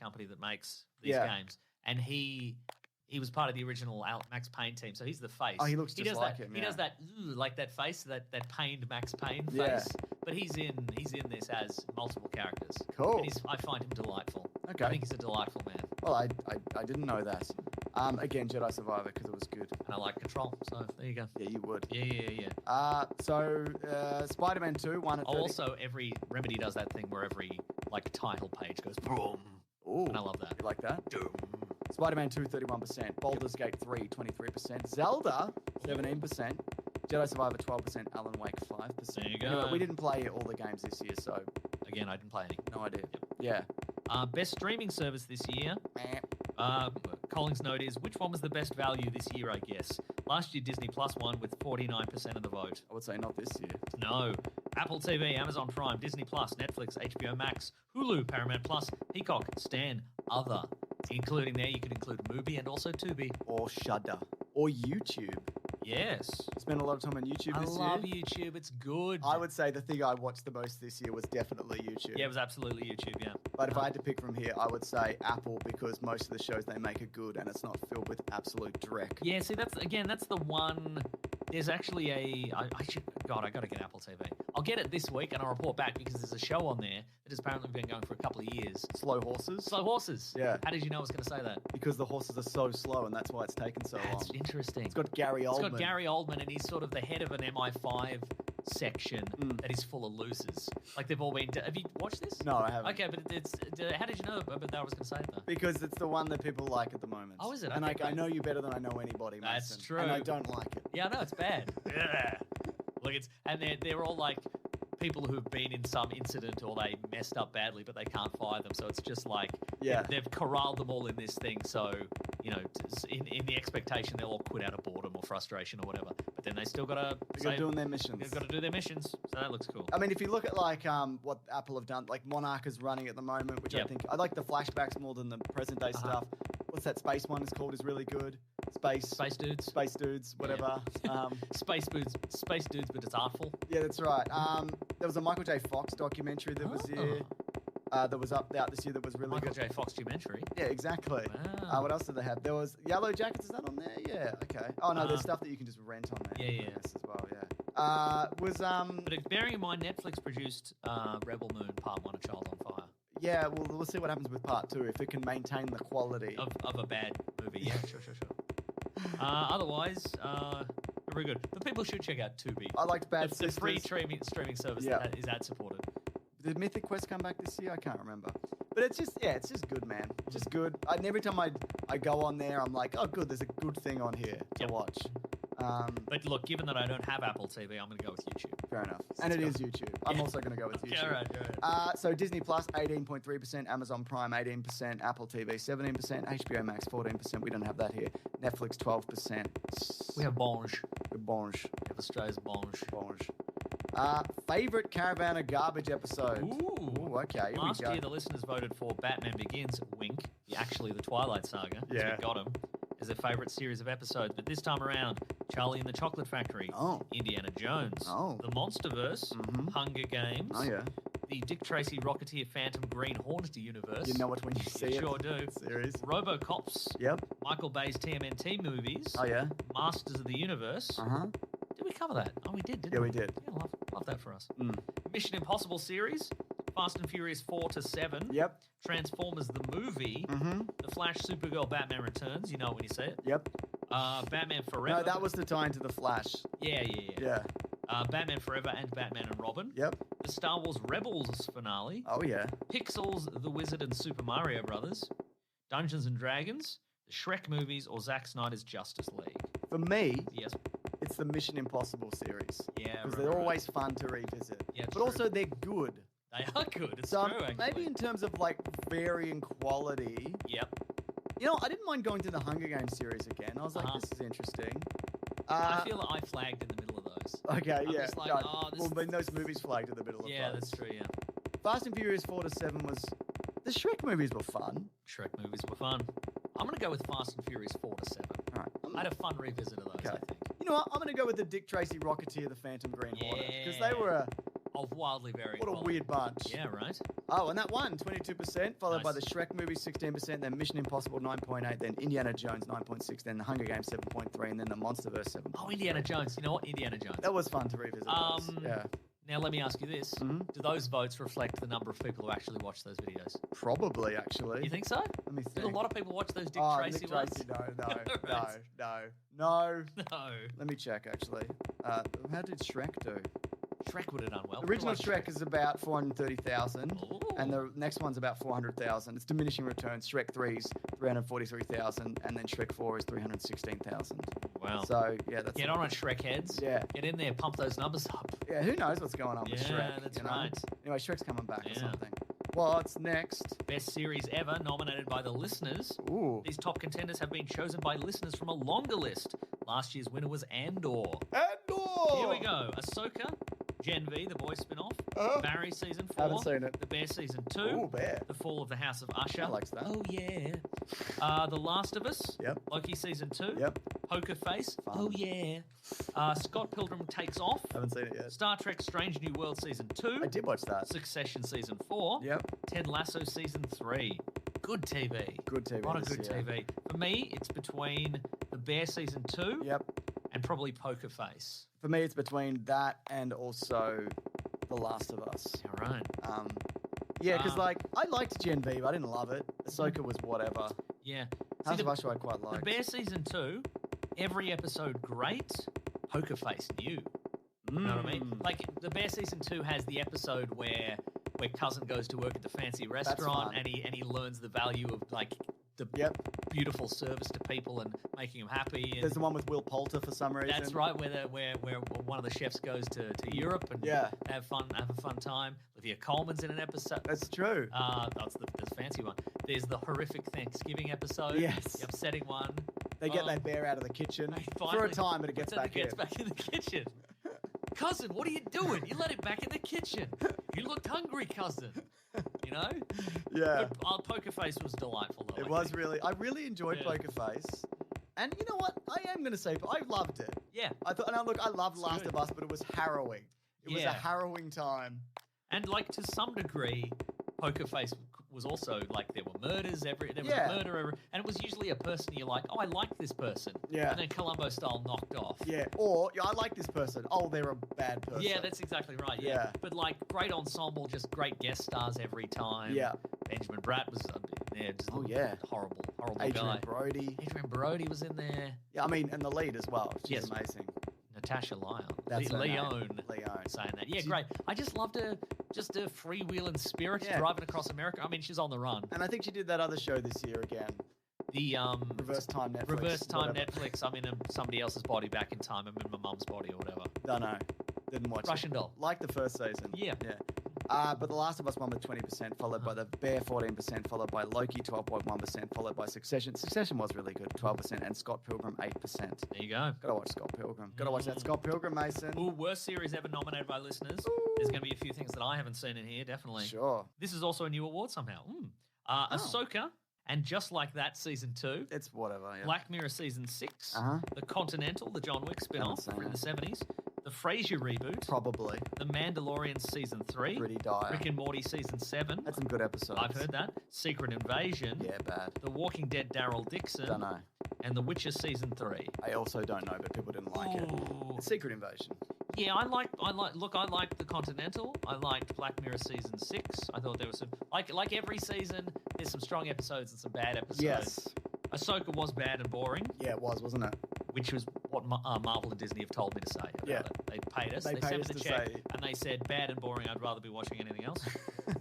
company that makes these games, and he was part of the original Max Payne team, so he's the face. Oh, he looks just like him. He does that like that face, that pained Max Payne face. Yeah. But he's in this as multiple characters. Cool. And I find him delightful. Okay. I think he's a delightful man. Well, I didn't know that. Again, Jedi Survivor because it was good. And I like Control, so there you go. Yeah, you would. Yeah. So Spider-Man 2 won at 30. Also, every Remedy does that thing where every title page goes boom. Ooh, and I love that. You like that? Doom. Spider-Man 2, 31%. Baldur's Gate 3, 23%. Zelda, 17%. Jedi Survivor, 12%. Alan Wake, 5%. There you go. Anyway, we didn't play all the games this year, so... Again, I didn't play any. No idea. Yep. Yeah. Best streaming service this year. Colling's note is, which one was the best value this year, I guess? Last year, Disney Plus won with 49% of the vote. I would say not this year. No. Apple TV, Amazon Prime, Disney Plus, Netflix, HBO Max, Hulu, Paramount Plus, Peacock, Stan, Other. Including there, you can include Mubi and also Tubi. Or Shudder. Or YouTube. Yes. Spent a lot of time on YouTube this year. I love YouTube. It's good. I would say the thing I watched the most this year was definitely YouTube. Yeah, it was absolutely YouTube, yeah. But if I had to pick from here, I would say Apple because most of the shows they make are good and it's not filled with absolute dreck. Yeah, see, that's the one. There's actually I got to get Apple TV. I'll get it this week and I'll report back because there's a show on there that has apparently been going for a couple of years. Slow Horses? Slow Horses. Yeah. How did you know I was going to say that? Because the horses are so slow and that's why it's taken so long. That's interesting. It's got Gary Oldman. It's got Gary Oldman and he's sort of the head of an MI5 section that is full of losers. Like they've all been... Have you watched this? No, I haven't. Okay, but how did you know that I was going to say it though? Because it's the one that people like at the moment. Oh, is it? And Okay, I know you better than I know anybody, That's Mason. true. And I don't like it. Yeah, I know, it's bad. Yeah. Look, they're all like people who've been in some incident or they messed up badly, but they can't fire them. So it's just like they've corralled them all in this thing. So in the expectation they'll all quit out of boredom or frustration or whatever. But then they still got to doing their missions. They've got to do their missions. So that looks cool. I mean, if you look at like what Apple have done, like Monarch is running at the moment, which I think I like the flashbacks more than the present day stuff. What's that space one is called is really good. Space dudes, whatever. Yeah. Space dudes, but it's artful. Yeah, that's right. There was a Michael J. Fox documentary that was here. That was out this year that was really Michael good. J. Fox documentary. Yeah, exactly. Wow. What else did they have? There was Yellow Jackets. Is that on there? Yeah. Okay. Oh no, there's stuff that you can just rent on there. Yeah. Yes, as well. Yeah. But bearing in mind, Netflix produced Rebel Moon Part 1: A Child on Fire. Yeah, well, we'll see what happens with Part 2 if it can maintain the quality of a bad movie. Yeah, sure. Otherwise, very good. But people should check out Tubi. I liked Bad Sisters. The free streaming service that is ad supported. Did Mythic Quest come back this year? I can't remember. But it's just good, man. Just good. And every time I go on there, I'm like, oh, good, there's a good thing on here to watch. But look, given that I don't have Apple TV, I'm going to go with YouTube. Fair enough. And it is YouTube. I'm also going to go with YouTube. All right. So Disney Plus, 18.3%. Amazon Prime, 18%. Apple TV, 17%. HBO Max, 14%. We don't have that here. Netflix, 12%. We have Bonge. Bonge. We have Australia's Bonge. Favorite Caravan of Garbage episode? Ooh, okay. Last year, the listeners voted for Batman Begins, wink, actually the Twilight Saga. Yeah. We got him. As their favourite series of episodes. But this time around, Charlie and the Chocolate Factory, Indiana Jones, The Monsterverse, Hunger Games, the Dick Tracy Rocketeer Phantom Green Hornet universe. You know it when you see it. Sure do. Series. RoboCops. Yep. Michael Bay's TMNT movies. Oh, yeah. Masters of the Universe. Did we cover that? Oh, we did, didn't we? Yeah, we did. Yeah, love that for us. Mission Impossible series. Fast and Furious 4 to 7. Yep. Transformers the movie. The Flash, Supergirl, Batman Returns. You know it when you see it. Yep. Batman Forever. No, that was the tie into the Flash. Yeah. Batman Forever and Batman and Robin. Yep. The Star Wars Rebels finale. Oh, yeah. Pixels, The Wizard and Super Mario Brothers. Dungeons and Dragons. The Shrek movies or Zack Snyder's Justice League. For me, yes, it's the Mission Impossible series. Yeah, because they're always fun to revisit. Yeah, but also they're good. They are good. It's so true, actually. Maybe in terms of like varying quality. Yep. You know, I didn't mind going to the Hunger Games series again. I was like, this is interesting. I feel like I flagged in the middle of those. Okay, I'm yeah. just like, well, then those movies flagged in the middle of those. Yeah, that's true, yeah. Fast and Furious 4 to 7 was... The Shrek movies were fun. Shrek movies were fun. I'm going to go with Fast and Furious 4 to 7. All right. I had a fun revisit of those, I think. You know what? I'm going to go with the Dick Tracy Rocketeer, the Phantom Green Hornet. Because they were of wildly varying What a quality. weird bunch. Yeah, right. Oh, and that one, 22%, followed by Nice. the Shrek movie, 16%, then Mission Impossible, 9.8, then Indiana Jones, 9.6, then The Hunger Games, 7.3, and then The Monsterverse, 7. Oh, Indiana Jones. You know what? Indiana Jones. That was fun to revisit. Those. Yeah. Now, let me ask you this. Mm-hmm. Do those votes reflect the number of people who actually watch those videos? Probably, actually. You think so? Let me think. Did a lot of people watch those Dick Tracy Nick ones? Tracy, no. Right. No. No. Let me check, actually. How did Shrek do? Shrek would have done well. The original Shrek is about 430,000, Ooh. and the next one's about 400,000. It's diminishing returns. Shrek 3's 343,000, and then Shrek 4 is 316,000. Wow. So, yeah, that's... Get on it, Shrek heads. Yeah. Get in there, pump those numbers up. Yeah, who knows what's going on with Shrek? Yeah, that's right. Anyway, Shrek's coming back or Yeah. something. What's next? Best series ever, nominated by the listeners. Ooh. These top contenders have been chosen by listeners from a longer list. Last year's winner was Andor. Andor! Here we go. Ahsoka, Gen V, the boys spin-off, Barry season 4, Haven't seen it. The Bear season 2, Ooh, Bear. The Fall of the House of Usher. I likes that. Oh yeah. The Last of Us. Yep. Loki season 2. Yep. Poker Face. Fun. Oh yeah. Scott Pilgrim Takes Off. Haven't seen it yet. Star Trek Strange New World season 2. I did watch that. Succession season 4. Yep. Ted Lasso season 3. Good TV. Good TV. A lot of this good year. TV. For me, it's between The Bear season 2 Yep. and probably Poker Face. For me, it's between that and also The Last of Us. All right. Yeah, because I liked Gen V, but I didn't love it. Ahsoka was whatever. Yeah. House See, of Usher I quite The liked. Bear season 2, every episode great, Poker Face new. You know what I mean? Like, The Bear season 2 has the episode where cousin goes to work at the fancy restaurant fun. and he learns the value of like the beautiful service to people and making them happy. And There's the one with Will Poulter for some reason. that's right, where one of the chefs goes to Europe and have a fun time. Olivia Colman's in an episode. That's true. That's the fancy one. There's the horrific Thanksgiving episode. Yes. The upsetting one. They get that bear out of the kitchen for a Finally, time, but it gets back in. back in the kitchen. Cousin, what are you doing? You let it back in the kitchen. You looked hungry, cousin. You know? Yeah. But Poker Face was delightful, though. It was really... I really enjoyed Yeah. Poker Face. And you know what? I am going to say... I loved it. Yeah. I thought... And look, I loved It's Last good. of Us, but it was harrowing. It was a Yeah. harrowing time. And, like, to some degree, Poker Face was also, like, there were murders. There was Yeah. a murder. And it was usually a person you're like, oh, I like this person. Yeah. And then Columbo style knocked off. Yeah. Or, I like this person. Oh, they're a bad person. Yeah, that's exactly right. Yeah. Yeah. But, like, great ensemble, just great guest stars every time. Yeah. Benjamin Bratt was there. Just Oh, yeah. Horrible Adrian guy. Brody. Adrian Brody was in there. Yeah, I mean, and the lead as well. She's Yes. amazing. Natasha Lyon. That's her name. Leone. Leone. Saying that. Yeah, great. I just loved her, just a freewheeling spirit Yeah. driving across America. I mean, she's on the run. And I think she did that other show this year again. The Reverse Time Netflix. Reverse Time whatever. Netflix. I'm in somebody else's body back in time. I'm in my mum's body or whatever. Don't know. Didn't watch Russian it. doll. Like the first season. Yeah. Yeah. But The Last of Us won with 20%, followed by The Bear 14%, followed by Loki 12.1%, followed by Succession. Succession was really good, 12%, and Scott Pilgrim 8%. There you go. Gotta watch Scott Pilgrim. Gotta watch that Scott Pilgrim, Mason. Ooh, worst series ever nominated by listeners. There's going to be a few things that I haven't seen in here, definitely. Sure. This is also a new award somehow. Ahsoka, and Just Like That season 2. It's whatever, yeah. Black Mirror season 6. Uh-huh. The Continental, the John Wick spin-off seen from it. the 70s. The Frasier reboot. Probably. The Mandalorian season 3. Pretty dire. Rick and Morty season 7. Had some good episodes. I've heard that. Secret Invasion. Yeah, bad. The Walking Dead Daryl Dixon. Don't know. And The Witcher season 3. I also don't know, but people didn't like it. Ooh. It's Secret Invasion. Yeah, I liked the Continental. I liked Black Mirror season 6. I thought there was some like every season. There's some strong episodes and some bad episodes. Yes. Ahsoka was bad and boring, Yeah, it was, wasn't it? which was what Marvel and Disney have told me to say. about Yeah. it. They paid us. They They paid sent us me the to check, say- and they said bad and boring. I'd rather be watching anything else.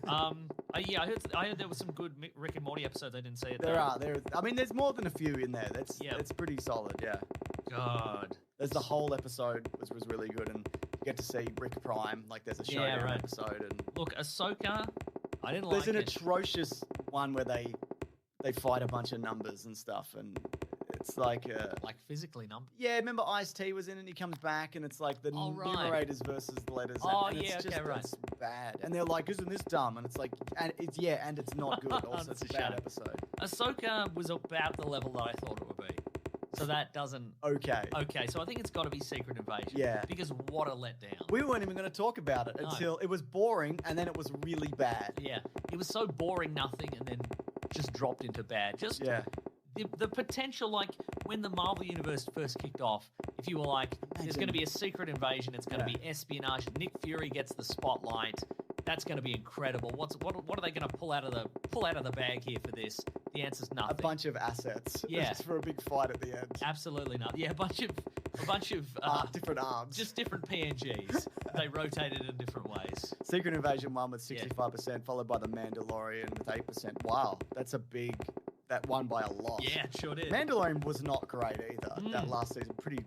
I heard there was some good Rick and Morty episodes. I didn't see it. There though. are. I mean, there's more than a few in there. That's pretty solid, yeah. God. There's the whole episode was really good, and you get to see Rick Prime. Like, there's a showdown Yeah, right. episode, and Look, Ahsoka, I didn't there's like an it. atrocious one where they fight a bunch of numbers and stuff, and it's like Like physically numbered. yeah. Remember Ice-T was in it? And he comes back, and it's like the Oh, right. numerators versus the letters. Oh, and it's yeah, just, okay, right. It's bad, and they're like, "Isn't this dumb?" And it's like, and it's not good. Also, That's it's a a bad shame. episode. Ahsoka was about the level that I thought it would be. So that doesn't... Okay. Okay, so I think it's got to be Secret Invasion. Yeah. Because what a letdown. We weren't even going to talk about it until it was boring, and then it was really bad. Yeah. It was so boring, nothing, and then just dropped into bad. Just the potential, like, when the Marvel Universe first kicked off, if you were like, there's going to be a Secret Invasion, it's going to be espionage, Nick Fury gets the spotlight, that's going to be incredible. What are they going to pull out of the bag here for this? The answer's nothing. A bunch of assets. Yeah. Just for a big fight at the end. Absolutely not. Yeah, a bunch of different arms. Just different PNGs. They rotated in different ways. Secret Invasion won with 65%, followed by The Mandalorian with 8%. Wow, that's a big... That won by a lot. Yeah, it sure did. Mandalorian was not great either. That last season, pretty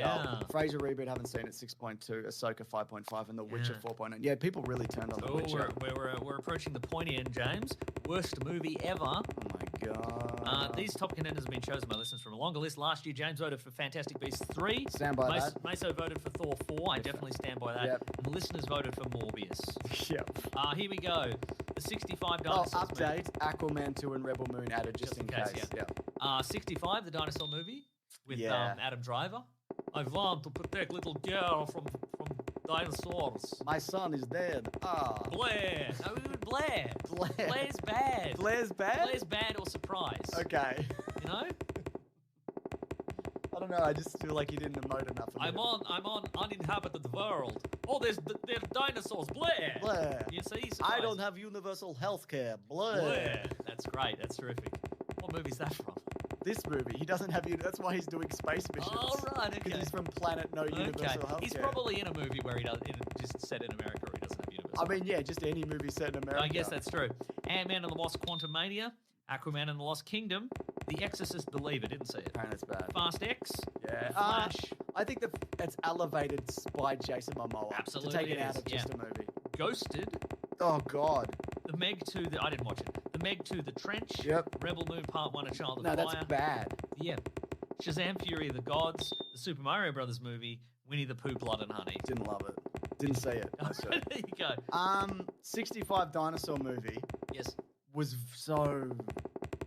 dull. Frasier reboot, haven't seen it, 6.2. Ahsoka 5.5, and The Witcher 4.9. Yeah, people really turned on The Witcher. We're approaching the pointy end, James. Worst movie ever. Oh my god. These top contenders have been chosen by listeners from a longer list. Last year, James voted for Fantastic Beasts 3. Stand by that. Meso voted for Thor 4. I definitely stand by that. Yep. And the listeners voted for Morbius. Yep. Here we go. The 65 dinosaurs. Update. Aquaman 2 and Rebel Moon added just in case. Yeah. 65, the dinosaur movie with Adam Driver. I want to protect little girl from dinosaurs. My son is dead. Blair. No, Blair. Blair's bad. Blair's bad? Blair's bad or surprise. Okay. You know? I don't know. I just feel like you didn't emote enough. I'm on uninhabited world. Oh, there's dinosaurs. Blair. You see? Surprise. I don't have universal health care. Blair. That's great. That's terrific. What movie's that from? This movie. He doesn't have... That's why he's doing space missions. Oh, right. Okay. Because he's from planet no universal health He's care. probably in a movie where he just set in America where he doesn't have universal I mean, yeah, just any movie set in America. I guess that's true. Ant-Man and the Wasp: Quantumania, Aquaman and the Lost Kingdom, The Exorcist Believer, didn't see it. Apparently it's bad. Fast X, yeah. Flash. I think it's elevated by Jason Momoa. Absolutely to take it out of just a movie. Ghosted. Oh, God. The Meg 2, I didn't watch it. The Meg 2, The Trench. Yep. Rebel Moon Part 1, A Child of Fire. No, that's bad. Yeah. Shazam! Fury of the Gods, the Super Mario Brothers movie, Winnie the Pooh, Blood and Honey. Didn't love it. Didn't see it. There you go. 65 dinosaur movie. Yes. Was so...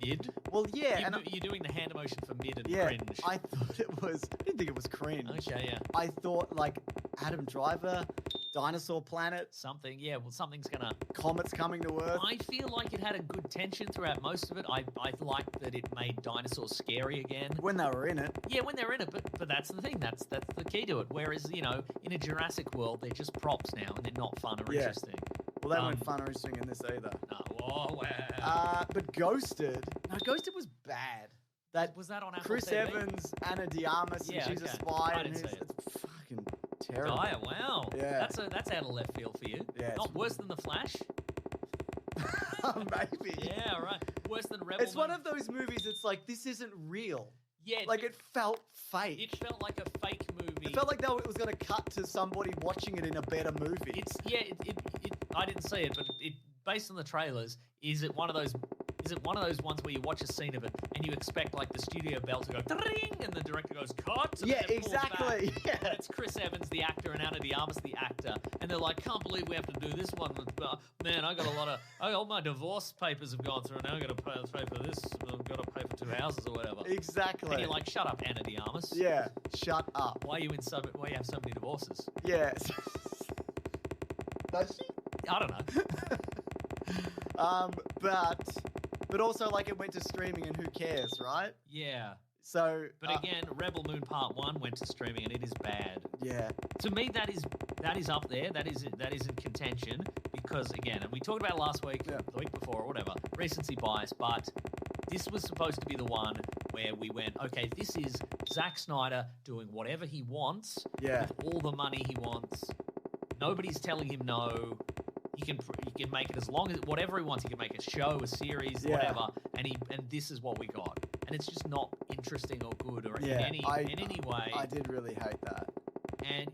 Mid? Well, yeah. You're doing the hand emotion for mid and cringe. I thought it was... I didn't think it was cringe. Okay, yeah. I thought, like, Adam Driver, Dinosaur Planet. Something, yeah. Well, something's gonna... Comets coming to Earth. I feel like it had a good tension throughout most of it. I liked that it made dinosaurs scary again. When they were in it. Yeah, when they were in it. But that's the thing. That's the key to it. Whereas, in a Jurassic World, they're just props now, and they're not fun or interesting. Well, they weren't fun or interesting in this either. No. Oh, wow. But Ghosted... No, Ghosted was bad. Was that on Apple Chris TV? Evans, Anna Diarmas, and she's a spy. I didn't see it. It's fucking terrible. Wow. Yeah. That's out of left field for you. Yeah. Not worse than The Flash? Maybe. Yeah, right. Worse than Rebel It's one of those movies that's like, this isn't real. Yeah. Like, it felt fake. It felt like a fake movie. It felt like it was going to cut to somebody watching it in a better movie. I didn't see it, but based on the trailers, is it one of those ones where you watch a scene of it and you expect like the studio bell to go ding and the director goes cut? And yeah, then it pulls exactly. back, Yeah. and it's Chris Evans, the actor, and Anna Diarmas, the actor, and they're like, can't believe we have to do this one. Man, all my divorce papers have gone through, and now I've got to pay for this. I've got to pay for 2 houses or whatever. Exactly. And you're like, shut up, Anna Diarmas. Yeah, shut up. Why you have so many divorces? Yeah. Does she? I don't know. But also, like, it went to streaming, and who cares, right? Yeah. So, but again, Rebel Moon Part 1 went to streaming, and it is bad. Yeah. To me, that is up there. That is in contention because, again, and we talked about it last week, the week before, or whatever, recency bias. But this was supposed to be the one where we went, okay, this is Zack Snyder doing whatever he wants with all the money he wants. Nobody's telling him no. He can make it as long as whatever he wants. He can make a show, a series, whatever. And this is what we got. And it's just not interesting or good or in any way. I did really hate that. And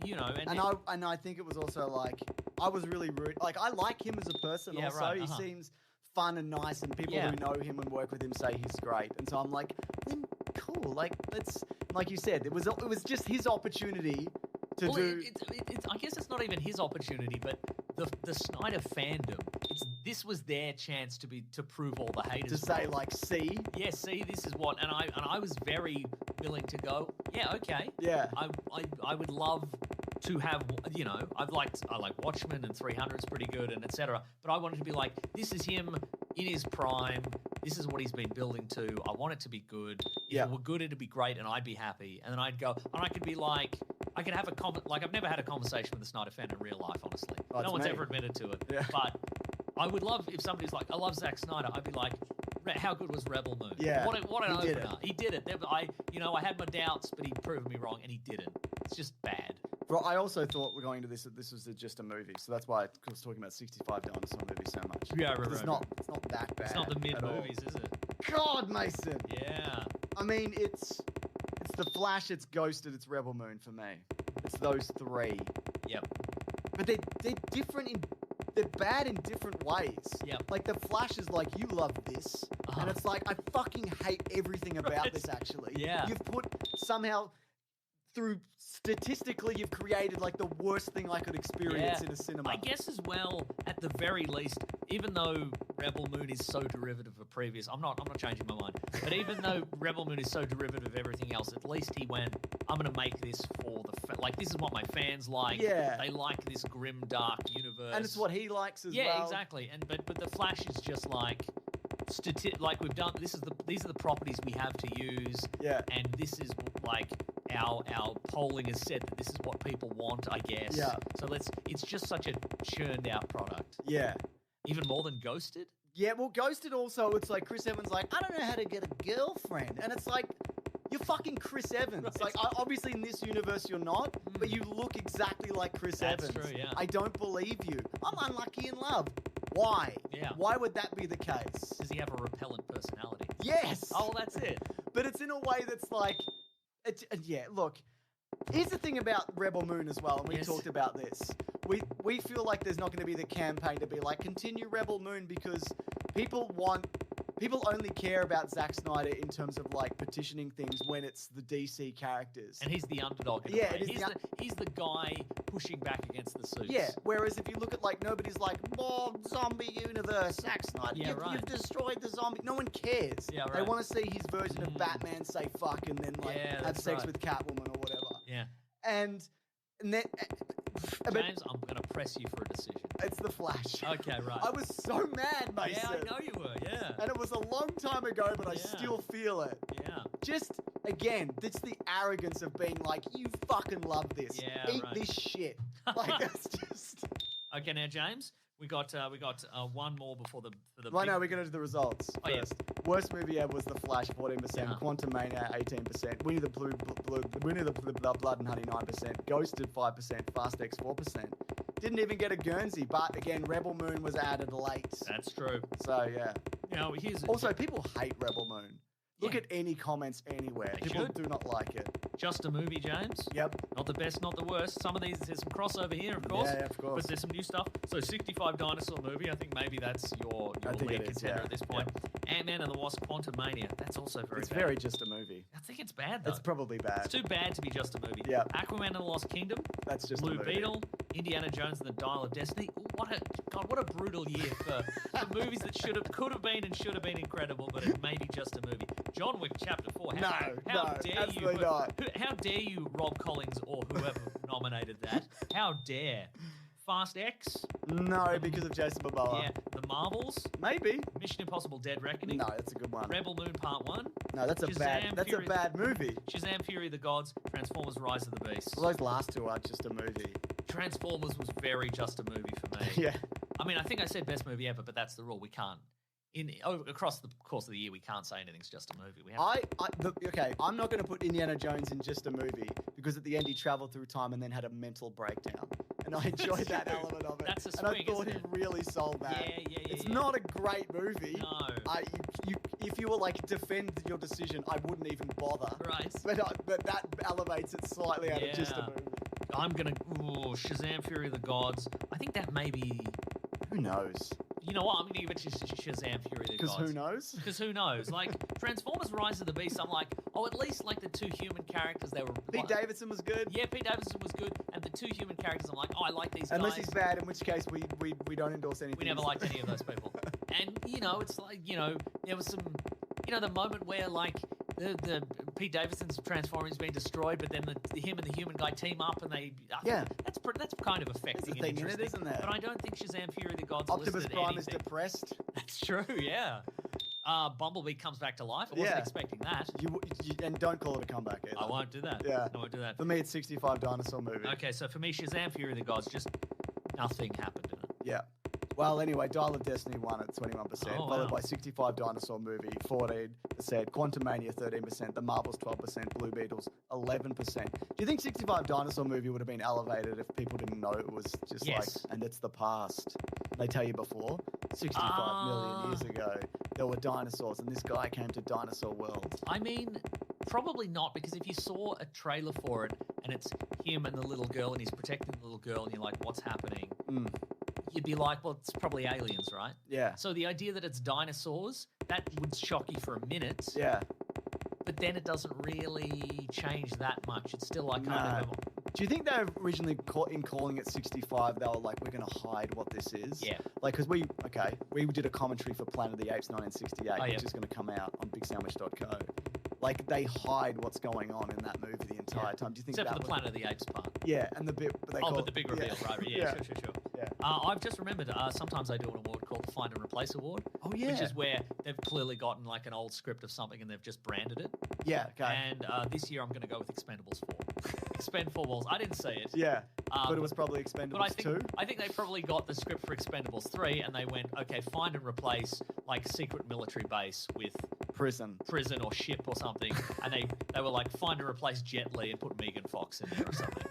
and I think it was also like I was really rude. Like I like him as a person. Also, right, he seems fun and nice, and people who know him and work with him say he's great. And so I'm like, then cool. Like let's, like you said, it was just his opportunity to do. I guess it's not even his opportunity, but the Snyder fandom. This was their chance to prove all the haters to say like, see, this is what. And I was very willing to go, yeah, okay. Yeah. I would love to have, I like Watchmen and 300's pretty good and etc. But I wanted to be like, this is him in his prime. This is what he's been building to. I want it to be good. If it were good, it'd be great, and I'd be happy. And then I'd go, and I could be like, I could have I've never had a conversation with a Snyder fan in real life, honestly. No one's ever admitted to it. Yeah. But I would love if somebody's like, I love Zack Snyder. I'd be like, how good was Rebel Moon? Yeah. What an opener. He did it. I had my doubts, but he proved me wrong, and he didn't. It's just bad. Well, I also thought we're going to this that this was just a movie, so that's why I was talking about 65 Dinosaur Movie so much. Yeah, right. It's not that bad. It's not the mid movies, is it? God, Mason. Yeah. I mean, it's The Flash, it's Ghosted, it's Rebel Moon for me. It's those three. Yep. But they're different they're bad in different ways. Yep. Like The Flash is like, you love this, and it's like, I fucking hate everything about this. Actually. Yeah. You've put somehow. Through statistically, you've created like the worst thing I could experience in a cinema. I guess as well, at the very least, even though Rebel Moon is so derivative of previous, I'm not changing my mind. But even though Rebel Moon is so derivative of everything else, at least he went, I'm going to make this for this is what my fans like. Yeah. They like this grim, dark universe. And it's what he likes as well. Yeah, exactly. But the Flash is just like we've done. These are the properties we have to use. Yeah. And this is like our polling has said that this is what people want, I guess. Yeah. So it's just such a churned out product. Yeah. Even more than Ghosted? Yeah, well, Ghosted also, it's like Chris Evans like, I don't know how to get a girlfriend. And it's like, you're fucking Chris Evans. Right. Like, obviously in this universe you're not, but you look exactly like Chris Evans. That's true, yeah. I don't believe you. I'm unlucky in love. Why? Yeah. Why would that be the case? Does he have a repellent personality? Yes. Oh, that's it. But it's in a way that's like, look, here's the thing about Rebel Moon as well, and we talked about this. We feel like there's not going to be the campaign to be like, continue Rebel Moon, because people only care about Zack Snyder in terms of like petitioning things when it's the DC characters. And he's the underdog. He's the guy pushing back against the suits. Yeah, whereas if you look at like, nobody's like, zombie universe, Zack Snyder. Yeah, You've destroyed the zombie. No one cares. Yeah, right. They want to see his version of Batman say fuck and then like have sex with Catwoman or whatever. Yeah. And then... James, I'm going to press you for a decision. It's The Flash. Okay, right. I was so mad, Mason. Yeah, I know you were, yeah. And it was a long time ago, but I still feel it. Yeah. Just, again, it's the arrogance of being like, you fucking love this. Yeah, Eat this shit. Like, that's just... Okay, now, James, we got one more before the Right now, we're going to do the results first. Yeah. Worst movie ever was The Flash, 14%. Quantum Mania, 18%. Winnie the Blood and Honey, 9%. Ghosted, 5%. Fast X, 4%. Didn't even get a Guernsey, but again, Rebel Moon was added late. That's true. So, yeah. Also, people hate Rebel Moon. Look at any comments anywhere. People do not like it. Just a movie, James. Yep. Not the best, not the worst. Some of these, there's some crossover here, of course. Yeah, of course. But there's some new stuff. So 65 Dinosaur Movie, I think maybe that's your lead contender at this point. Ant-Man and the Wasp, Quantumania. That's also very bad. It's very just a movie. I think it's bad, though. It's probably bad. It's too bad to be just a movie. Yeah. Aquaman and the Lost Kingdom. That's just Blue a movie. Beetle. Indiana Jones and the Dial of Destiny. Ooh, what a brutal year for movies that could have been and should have been incredible, but it may be just a movie. John Wick Chapter 4. How dare you? How dare you, Rob Collins or whoever nominated that? How dare? Fast X? No, because of Jason Momoa. Yeah. The Marvels? Maybe. Mission Impossible: Dead Reckoning? No, that's a good one. Rebel Moon Part 1? No, that's a bad movie. Shazam! Fury of the Gods. Transformers: Rise of the Beasts. Well, those last two are just a movie. Transformers was very just a movie for me. Yeah. I mean, I think I said best movie ever, but that's the rule. We can't. Across the course of the year, we can't say anything's just a movie. I'm not going to put Indiana Jones in just a movie because at the end he traveled through time and then had a mental breakdown, and I enjoyed that element of it. That's a swing, and I thought he really sold that. Yeah. It's not a great movie. No. If you were like defend your decision, I wouldn't even bother. Right. But that elevates it slightly out of just a movie. I'm gonna Shazam! Fury of the Gods. I think that may be. Who knows? You know what? I'm going to give it to Shazam! Fury of the Gods. Because who knows? Because who knows? Like, Transformers Rise of the Beast, I'm like, at least like the two human characters, they were... Pete Davidson was good. Yeah, Pete Davidson was good. And the two human characters, I'm like, I like these guys. Unless he's bad, in which case we don't endorse anything. We never liked any of those people. And, it's like, there was some... the moment where, like, the Pete Davidson's Transformers being destroyed, but then him and the human guy team up, and that's kind of affecting and interesting, isn't it? But I don't think Shazam: Fury of the Gods Optimus Prime is depressed. That's true, yeah. Bumblebee comes back to life. I wasn't expecting that. And don't call it a comeback either. I won't do that. Yeah. I won't do that. For me, it's 65 dinosaur movie. Okay, so for me, Shazam: Fury of the Gods, just nothing happened in it. Yeah. Well, anyway, Dial of Destiny won at 21%, followed by 65 Dinosaur Movie, 14%, Quantumania, 13%, The Marvels, 12%, Blue Beetles, 11%. Do you think 65 Dinosaur Movie would have been elevated if people didn't know it was just and it's the past? They tell you before, 65 million years ago, there were dinosaurs, and this guy came to Dinosaur World. I mean, probably not, because if you saw a trailer for it, and it's him and the little girl, and he's protecting the little girl, and you're like, what's happening? You'd be like, well, it's probably aliens, right? Yeah. So the idea that it's dinosaurs, that would shock you for a minute. Yeah. But then it doesn't really change that much. It's still like kind of... Do you think they originally, in calling it 65, they were like, we're going to hide what this is? Yeah. Like, because we did a commentary for Planet of the Apes 1968, which is going to come out on BigSandwich.co. Like, they hide what's going on in that movie the entire time. Do you think Except for the Planet of the Apes part. Yeah, and the bit... but the big reveal, right? Yeah, sure. Yeah. I've just remembered, sometimes I do an award called the Find and Replace Award. Oh, yeah. Which is where they've clearly gotten like an old script of something and they've just branded it. Yeah, okay. And this year I'm going to go with Expendables 4. Expend4balls. I didn't see it. Yeah, but it was probably Expendables 2. I think they probably got the script for Expendables 3 and they went, okay, find and replace like secret military base with prison or ship or something. And they were like, find and replace Jet Li and put Megan Fox in there or something.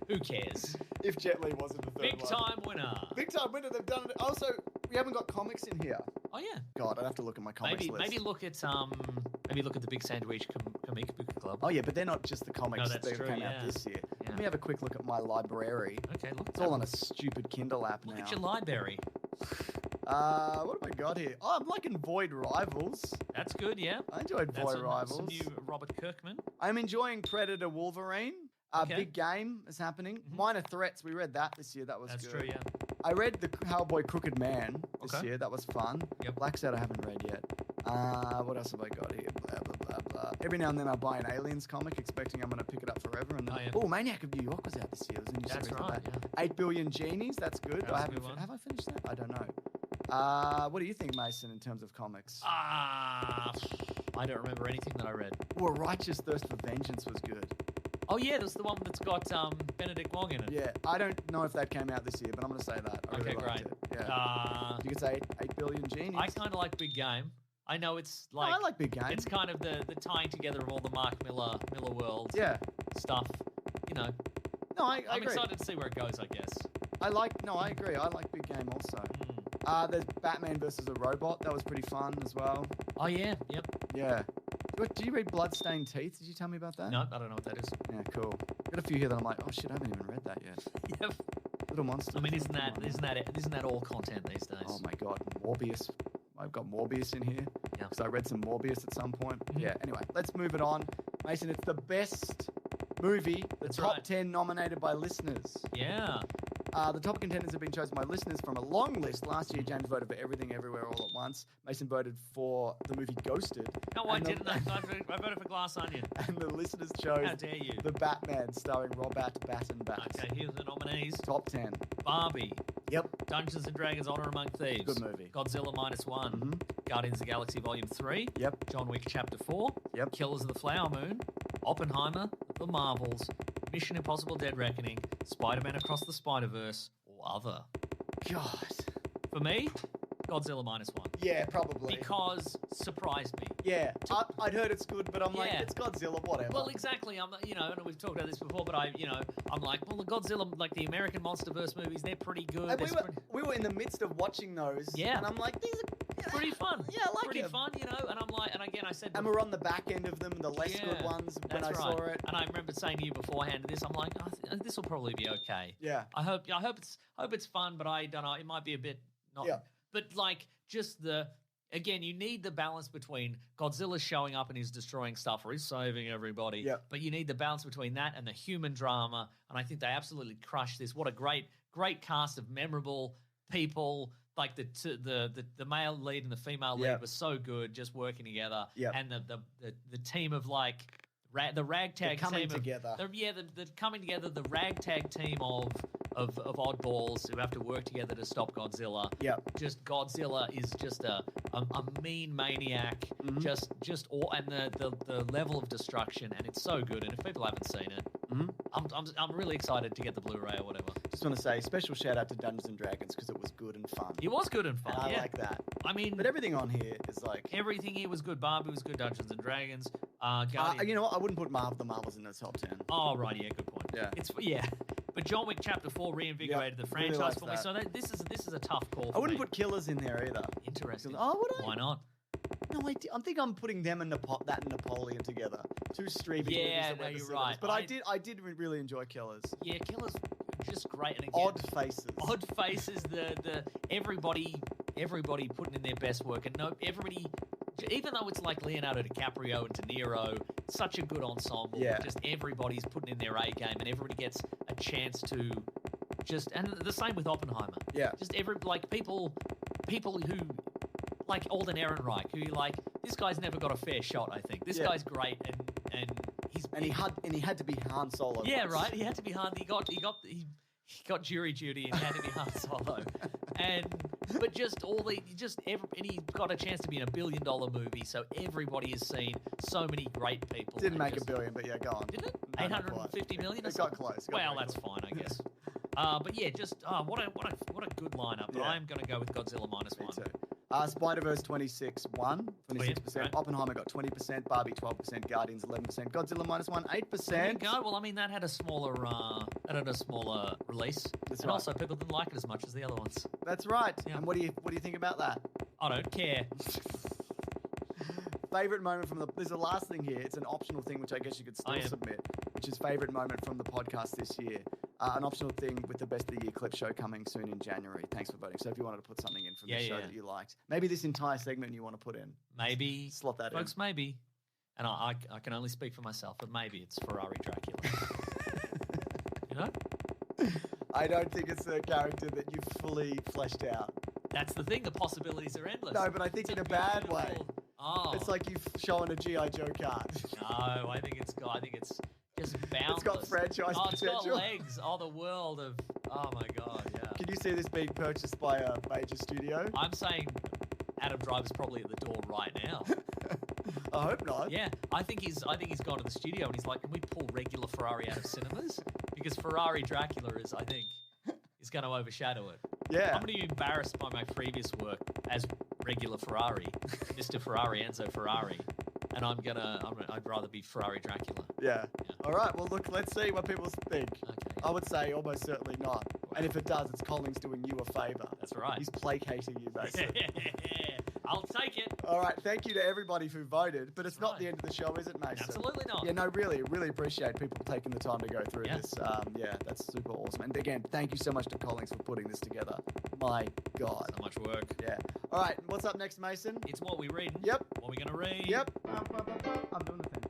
Who cares? If Jet Li wasn't the third Big time winner. Big time winner. They've done it. Also, we haven't got comics in here. Oh yeah. God, I'd have to look at my comics list. Maybe look at the Big Sandwich Comic Book Club. Oh yeah, but they're not just the comics that came out this year. Yeah. Let me have a quick look at my library. Okay, look. It's all on a stupid Kindle app now. Look at your library. What have I got here? Oh, I'm liking Void Rivals. That's good, yeah. I enjoyed Void Rivals. Some new Robert Kirkman. I'm enjoying Predator Wolverine. Big Game is happening. Minor Threats, we read that this year. That was good. That's true, yeah. I read The Cowboy Crooked Man this year. That was fun. Yep. Black Set I haven't read yet. What else have I got here? Blah, blah, blah, blah. Every now and then I buy an Aliens comic, expecting I'm going to pick it up forever. And Maniac of New York was out this year. That's right, yeah. 8 Billion Genies, that's good. Have I finished that? I don't know. What do you think, Mason, in terms of comics? I don't remember anything that I read. Well, Righteous Thirst for Vengeance was good. Oh yeah, that's the one that's got Benedict Wong in it. Yeah, I don't know if that came out this year, but I'm going to say that. I really liked it. Yeah. You could say 8 Billion Genies. I kind of like Big Game. I know it's like... I like Big Game. It's kind of the tying together of all the Mark Miller World stuff. You know. No, I agree. I'm excited to see where it goes, I guess. I agree. I like Big Game also. There's Batman versus a Robot. That was pretty fun as well. Oh, yeah. Yep. Yeah. Did you read Bloodstained Teeth? Did you tell me about that? No, I don't know what that is. Yeah, cool. Got a few here that I'm like, oh shit, I haven't even read that yet. Yep. Little Monsters. I mean, isn't that all content these days? Oh my god, Morbius. I've got Morbius in here. Yeah. Because I read some Morbius at some point. Mm-hmm. Yeah. Anyway, let's move it on. Mason, it's the best movie. That's top 10 nominated by listeners. Yeah. The top contenders have been chosen by listeners from a long list. Last year, James voted for Everything Everywhere All at Once. Mason voted for the movie Ghosted. No, I didn't. I voted for Glass Onion. And the listeners chose How dare you? The Batman starring Robert Pattinson. Okay, here's the nominees. Top 10. Barbie. Yep. Dungeons & Dragons Honor Among Thieves. Good movie. Godzilla -1. Mm-hmm. Guardians of the Galaxy Volume 3. Yep. John Wick Chapter 4. Yep. Killers of the Flower Moon. Oppenheimer. The Marvels. Mission Impossible Dead Reckoning. Spider-Man Across the Spider-Verse. Or other. God. For me, Godzilla -1. Yeah, probably. Because surprised me. Yeah, I'd heard it's good, but I'm like, it's Godzilla, whatever. Well, exactly. And we've talked about this before, but I'm like, well, the Godzilla, like the American MonsterVerse movies, they're pretty good. And we were in the midst of watching those. Yeah. And I'm like, these are pretty fun. Yeah, I like pretty them. fun, And I'm like, and again, I said, and we're on the back end of them, the less good ones when I saw it. And I remember saying to you beforehand, this, I'm like, this will probably be okay. Yeah. I hope it's fun, but I don't know. It might be a bit not. Yeah. But like just again, you need the balance between Godzilla showing up and he's destroying stuff or he's saving everybody. Yeah. But you need the balance between that and the human drama. And I think they absolutely crushed this. What a great cast of memorable people like the male lead and the female lead were so good, just working together. Yeah. And the team of like the ragtag They're coming team together. The coming together, the ragtag team of oddballs who have to work together to stop Godzilla. Yeah. Just Godzilla is just a mean maniac. Mm-hmm. And the level of destruction, and it's so good. And if people haven't seen it, I'm really excited to get the Blu-ray or whatever. Just want to say special shout out to Dungeons and Dragons because it was good and fun. It was good and fun. And I like that. I mean, but everything on here is like everything here was good. Barbie was good. Dungeons and Dragons. Guardian. You know what? I wouldn't put the Marvels in the top 10. Oh right, yeah, good point. Yeah, But John Wick Chapter 4 reinvigorated the franchise really for me. So this is a tough call. I wouldn't put Killers in there either. Interesting. Oh, would I? Why not? No, I think I'm putting them and that and Napoleon together. Two streaming movies. Yeah, no, you're right. But I did really enjoy Killers. Yeah, Killers just great. And again, Odd faces. Odd faces. The everybody putting in their best work, and everybody. Even though it's like Leonardo DiCaprio and De Niro, such a good ensemble. Yeah. Just everybody's putting in their A game, and everybody gets a chance to and the same with Oppenheimer. Yeah. Just people who like Alden Ehrenreich, who like this guy's never got a fair shot. I think this guy's great, and he had to be Han Solo. Yeah, right. He had to be Han. He got jury duty and had to be Han Solo, and he got a chance to be in $1 billion movie. So everybody has seen so many great people. Didn't make $1 billion, but yeah, go on. Did it? No, 850 million. It got close. Well, that's fine, I guess. But yeah, just what a good lineup. But I'm going to go with Godzilla -1. Me too. Spider-Verse 26%. Right. Oppenheimer got 20%. Barbie 12%. Guardians 11%. Godzilla -1 8%. There you go. Well, I mean that had a smaller release, and also people didn't like it as much as the other ones. That's right. Yeah. And what do you think about that? I don't care. Favorite moment from there's the last thing here. It's an optional thing, which I guess you could still submit, which is favorite moment from the podcast this year. An optional thing with the best of the year clip show coming soon in January. Thanks for voting. So if you wanted to put something in from the show that you liked, maybe this entire segment you want to put in, maybe slot that folks, in. Maybe, and I can only speak for myself, but maybe it's Ferrari Dracula. You know, I don't think it's a character that you've fully fleshed out. That's the thing. The possibilities are endless. No, but I think in a bad way. Oh, it's like you've shown a G.I. Joe card. No, I think it's just boundless. It's got franchise potential. It's got legs. Oh, the world of. Oh my God, yeah. Can you see this being purchased by a major studio? I'm saying Adam Driver's probably at the door right now. I hope not. Yeah, I think he's gone to the studio and he's like, can we pull regular Ferrari out of cinemas? Because Ferrari Dracula is going to overshadow it. Yeah. I'm going to be embarrassed by my previous work as regular Ferrari, Mr. Ferrari, Enzo Ferrari, and I'd rather be Ferrari Dracula. Yeah. All right. Well, look, let's see what people think. Okay. I would say almost certainly not. Wow. And if it does, it's Collins doing you a favour. That's right. He's placating you, basically. I'll take it. All right. Thank you to everybody who voted. But it's not the end of the show, is it, Mason? Absolutely not. Yeah, no, really appreciate people taking the time to go through this. Yeah, that's super awesome. And again, thank you so much to Collins for putting this together. My God. So much work. Yeah. All right. What's up next, Mason? It's what we read. Yep. What we going to read. Yep. I'm doing the thing.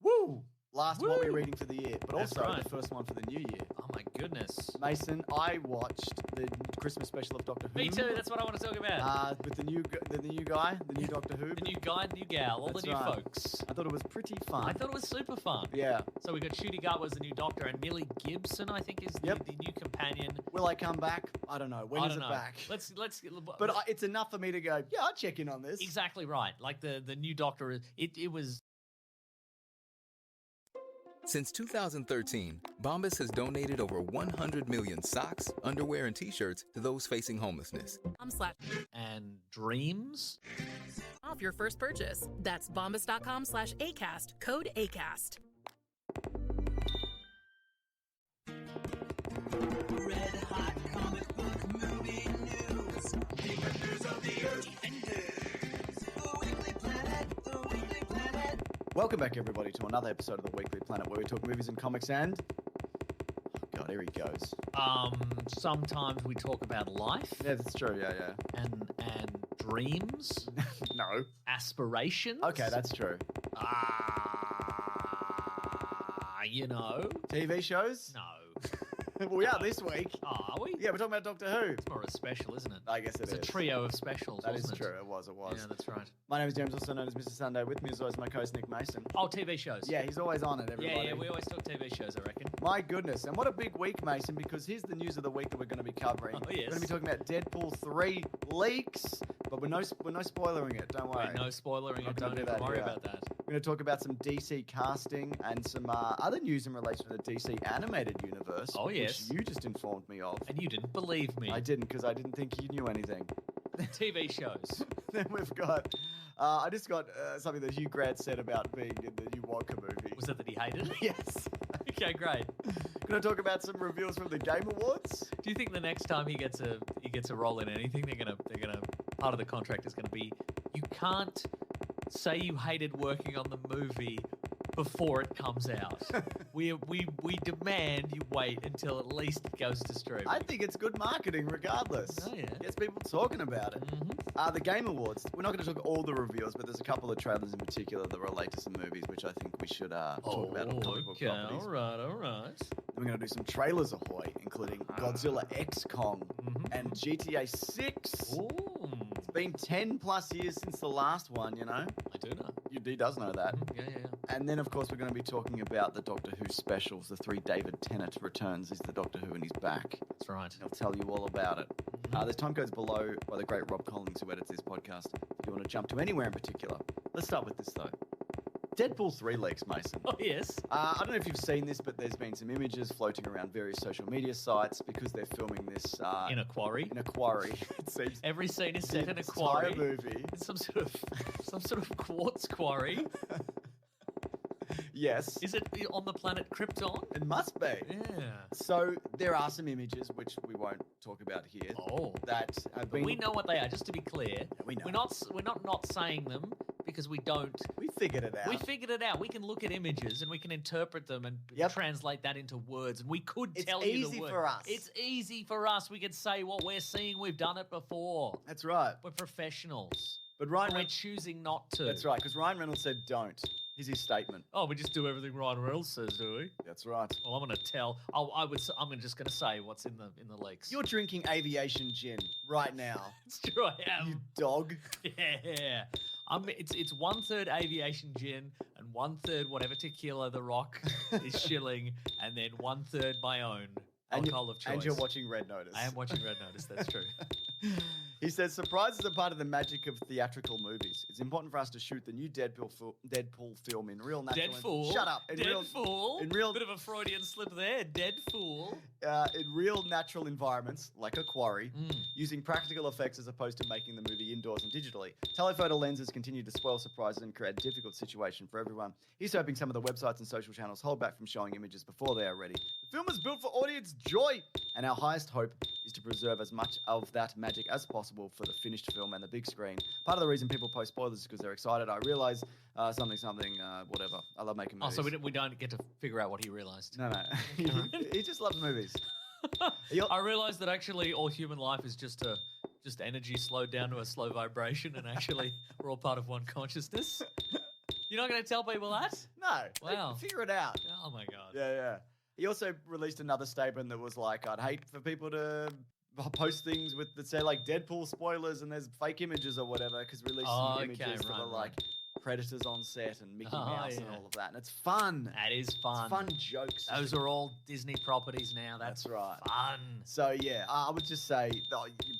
Woo! Last what we're reading for the year, but That's also right. the first one for the new year. Oh my goodness. Mason, I watched the Christmas special of Doctor Who. Me too, that's what I want to talk about. With the new guy, the new Doctor Who. The new guy, new gal, all the new folks. I thought it was pretty fun. I thought it was super fun. Yeah. So we got Ncuti Gatwa as the new Doctor, and Millie Gibson, I think, is the new companion. Will I come back? I don't know. When is it back? Let's. But it's enough for me to go, yeah, I'll check in on this. Exactly right. Like the new Doctor, it was. Since 2013, Bombas has donated over 100 million socks, underwear, and T-shirts to those facing homelessness. And dreams? Off your first purchase. That's bombas.com/ACAST, code ACAST. Red hot comic book movie news. The news of the earth. The Weekly Planet. The Weekly Planet. Welcome back, everybody, to another episode of the Weekly Planet, where we talk movies and comics and... Oh, God, here he goes. Sometimes we talk about life. Yeah, that's true, yeah. And dreams. No. Aspirations. Okay, that's true. TV shows? No. We are this week. Oh, are we? Yeah, we're talking about Doctor Who. It's more of a special, isn't it? I guess It's a is. trio of specials, That is wasn't it? true. It was. Yeah, that's right. My name is James, also known as Mr. Sunday. With me as always, my co-host Nick Mason. Oh, TV shows. Yeah, he's always on it, everybody. Yeah, we always talk TV shows, I reckon. My goodness, and what a big week, Mason, because here's the news of the week that we're going to be covering. Oh, yes. We're going to be talking about Deadpool 3 leaks, but we're no spoilering it, don't worry. No spoilering Not it, gonna don't do even that worry here. about that. We're going to talk about some DC casting and some other news in relation to the DC animated universe. Oh, yes. Which you just informed me of. And you didn't believe me. I didn't, because I didn't think you knew anything. TV shows. Then we've got... I just got something that Hugh Grant said about being in the new Wonka movie. Was it that he hated it? Yes. Okay, great. Going to talk about some reveals from the Game Awards. Do you think the next time he gets a role in anything, they're gonna part of the contract is gonna be you can't say you hated working on the movie before it comes out. we demand you wait until at least it goes to streaming. I think it's good marketing regardless. Oh, yeah. Gets people talking about it. Mm-hmm. The Game Awards. We're not going to talk all the reveals, but there's a couple of trailers in particular that relate to some movies, which I think we should talk about on comic book okay, properties. all right. Then we're going to do some trailers ahoy, including Godzilla X Kong and GTA 6. Ooh. It's been 10 plus years since the last one, you know? I do know. He does know that. Yeah. And then, of course, we're going to be talking about the Doctor Who specials. The 3 David Tennant returns. He's the Doctor Who and he's back. That's right. He'll tell you all about it. There's time codes below by the great Rob Collins, who edits this podcast. If you want to jump to anywhere in particular. Let's start with this, though. Deadpool 3 leaks, Mason. Oh, yes. I don't know if you've seen this, but there's been some images floating around various social media sites because they're filming this... In a quarry. In a quarry, it seems. Every scene is set The in a quarry. entire movie. It's some sort of quartz quarry. Yes. Is it on the planet Krypton? It must be. Yeah. So there are some images, which we won't talk about here, Oh. that have been... We know what they are. Just to be clear, we know. We're not saying them because we don't. We figured it out. We figured it out. We can look at images and we can interpret them and translate that into words. And we could tell you the easy word. for us. It's easy for us. We can say what we're seeing. We've done it before. That's right. We're professionals. But Ryan But we're Reynolds... choosing not to. That's right, because Ryan Reynolds said don't. Here's his statement. Oh, we just do everything Ryan Reynolds says, do we? That's right. Well, I'm going to tell. I'm just going to say what's in the leaks. You're drinking aviation gin right now. It's true, I am. You dog. Yeah. It's 1/3 aviation gin and 1/3 whatever tequila The Rock is shilling, and then 1/3 my own alcohol of choice. And you're watching Red Notice. I am watching Red Notice. That's true. He says, surprises are part of the magic of theatrical movies. It's important for us to shoot the new Deadpool film in real natural... Deadpool. Shut up. Deadpool. In real... Bit of a Freudian slip there. Deadpool. In real natural environments, like a quarry, using practical effects as opposed to making the movie indoors and digitally. Telephoto lenses continue to spoil surprises and create a difficult situation for everyone. He's hoping some of the websites and social channels hold back from showing images before they are ready. The film is built for audience joy, and our highest hope is to preserve as much of that magic as possible for the finished film and the big screen. Part of the reason people post spoilers is because they're excited. I realize whatever. I love making movies. Oh, so we don't get to figure out what he realized. No. He just loves movies. I realized that actually all human life is just energy slowed down to a slow vibration, and actually we're all part of one consciousness. You're not going to tell people that? No. Wow. Figure it out. Oh my god. Yeah. He also released another statement that was like, I'd hate for people to post things that say like Deadpool spoilers and there's fake images or whatever, because released some images that were like Predators on set and Mickey Mouse and all of that. And it's fun. That is fun. It's fun jokes. Those are all Disney properties now. That's right. Fun. So, yeah, I would just say,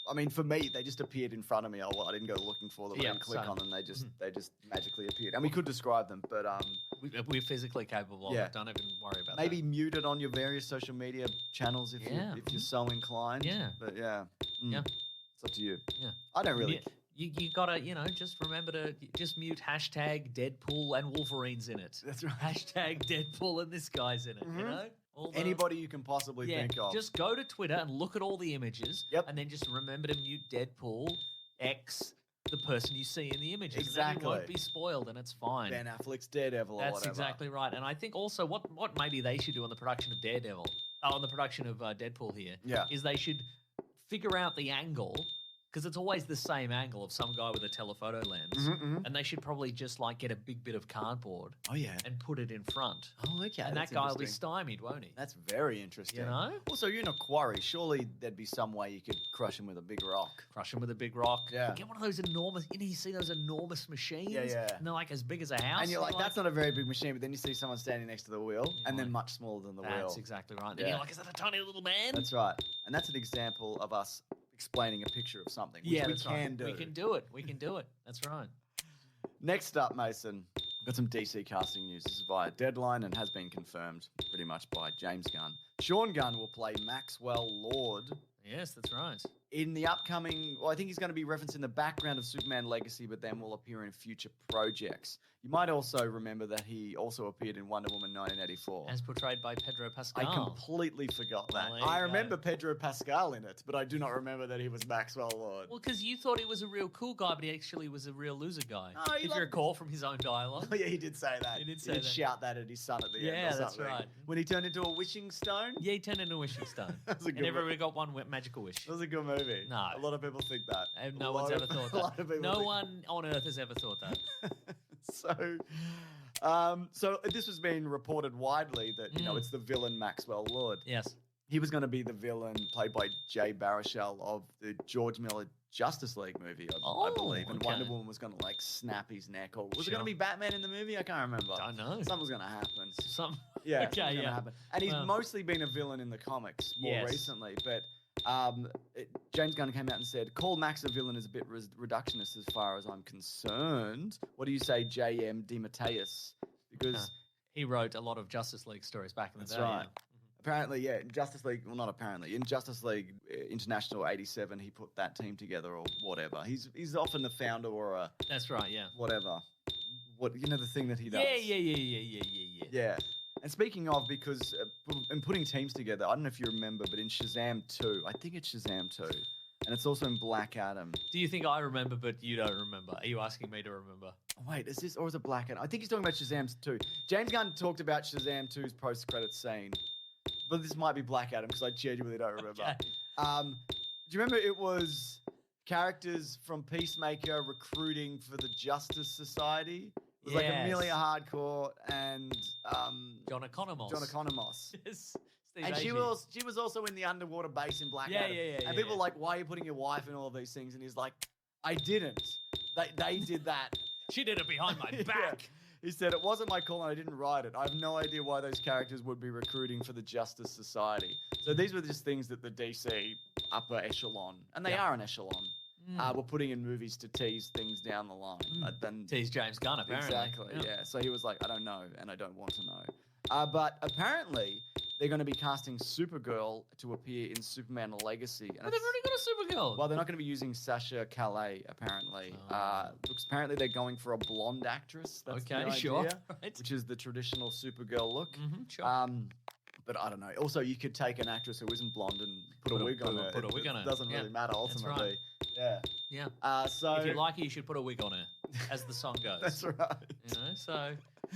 I mean, for me, they just appeared in front of me. I didn't go looking for them. I didn't click on them. They just magically appeared. And we could describe them, but... We're physically capable of it. Don't even worry about that. Maybe mute it on your various social media channels if you're so inclined. Yeah. But, yeah. Yeah. It's up to you. Yeah. I don't really... You gotta, just remember to just mute hashtag Deadpool and Wolverine's in it. That's right. Hashtag Deadpool and this guy's in it, you know? Anybody you can possibly think of. Just go to Twitter and look at all the images. Yep. And then just remember to mute Deadpool, X, the person you see in the images. Exactly. And then you won't be spoiled and it's fine. Ben Affleck's Daredevil or whatever. That's exactly right. And I think also what maybe they should do on the production of Daredevil, on the production of Deadpool here, is they should figure out the angle Because it's always the same angle of some guy with a telephoto lens, and they should probably just like get a big bit of cardboard. Oh yeah, and put it in front. Oh okay, and that guy will be stymied, won't he? That's very interesting. You know. Also, you're in a quarry. Surely there'd be some way you could crush him with a big rock. Crush him with a big rock. Yeah. Get one of those enormous. You see those enormous machines. Yeah. And they're like as big as a house. And you're like, that's not a very big machine. But then you see someone standing next to the wheel, and then much smaller than the wheel. That's exactly right. Then you're like, is that a tiny little man? That's right. And that's an example of us explaining a picture of something, which we can do. We can do it. We can do it. That's right. Next up, Mason, got some DC casting news. This is via Deadline and has been confirmed pretty much by James Gunn. Sean Gunn will play Maxwell Lord. Yes, that's right. In the upcoming, I think he's going to be referenced in the background of Superman Legacy, but then will appear in future projects. You might also remember that he also appeared in Wonder Woman 1984. As portrayed by Pedro Pascal. I completely forgot that. Well, I remember Pedro Pascal in it, but I do not remember that he was Maxwell Lord. Well, because you thought he was a real cool guy, but he actually was a real loser guy. Oh, if you recall from his own dialogue. Oh, yeah, he did say that. He did say that. Shout that at his son at the end. Yeah, or that's something. right. When he turned into a wishing stone? Yeah, he turned into a wishing stone. That was a good and everybody got one magical wish. That was a good movie. No. A lot of people think that. And no one's ever thought A lot of that. people No think one on Earth has ever thought that. So this has been reported widely that, you know, it's the villain Maxwell Lord. Yes. He was going to be the villain played by Jay Baruchel of the George Miller Justice League movie, I believe. And Wonder Woman was going to, like, snap his neck. Or was it going to be Batman in the movie? I can't remember. Don't know. Something was going to happen. Yeah, something's going to happen. And he's mostly been a villain in the comics more recently. But James Gunn came out and said, call Max a villain is a bit reductionist as far as I'm concerned. What do you say, J.M. DeMatteis? Because he wrote a lot of Justice League stories back in the day. That's right. Apparently, yeah, in Justice League, well, not apparently, in Justice League International 87, he put that team together or whatever. He's often the founder or a... That's right, yeah. Whatever. What, you know, the thing that he does. Yeah. And speaking of, because in putting teams together, I don't know if you remember, but in Shazam 2, I think it's Shazam 2, and it's also in Black Adam. Do you think I remember, but you don't remember? Are you asking me to remember? Wait, is this, or is it Black Adam? I think he's talking about Shazam 2. James Gunn talked about Shazam 2's post-credits scene, but this might be Black Adam because I genuinely don't remember. Okay. Do you remember it was characters from Peacemaker recruiting for the Justice Society? It was like Amelia Hardcore and John Economos. Yes. And she was also in the underwater base in Black Adam. And people were like, why are you putting your wife in all of these things? And he's like, I didn't. They did that. She did it behind my back. He said, it wasn't my call and I didn't write it. I have no idea why those characters would be recruiting for the Justice Society. So these were just things that the DC upper echelon, and they are an echelon, were putting in movies to tease things down the line. Tease James Gunn, apparently. Exactly, yeah. So he was like, I don't know, and I don't want to know. But apparently, they're going to be casting Supergirl to appear in Superman Legacy. And they've already got a Supergirl. Well, they're not going to be using Sasha Calais, apparently. Looks apparently they're going for a blonde actress. That's the idea, sure. Right. Which is the traditional Supergirl look. Sure. But I don't know. Also, you could take an actress who isn't blonde and put a wig on her. Put a wig on her. It doesn't really matter, ultimately. Right. Yeah. So if you like it, you should put a wig on her, as the song goes. That's right. You know, so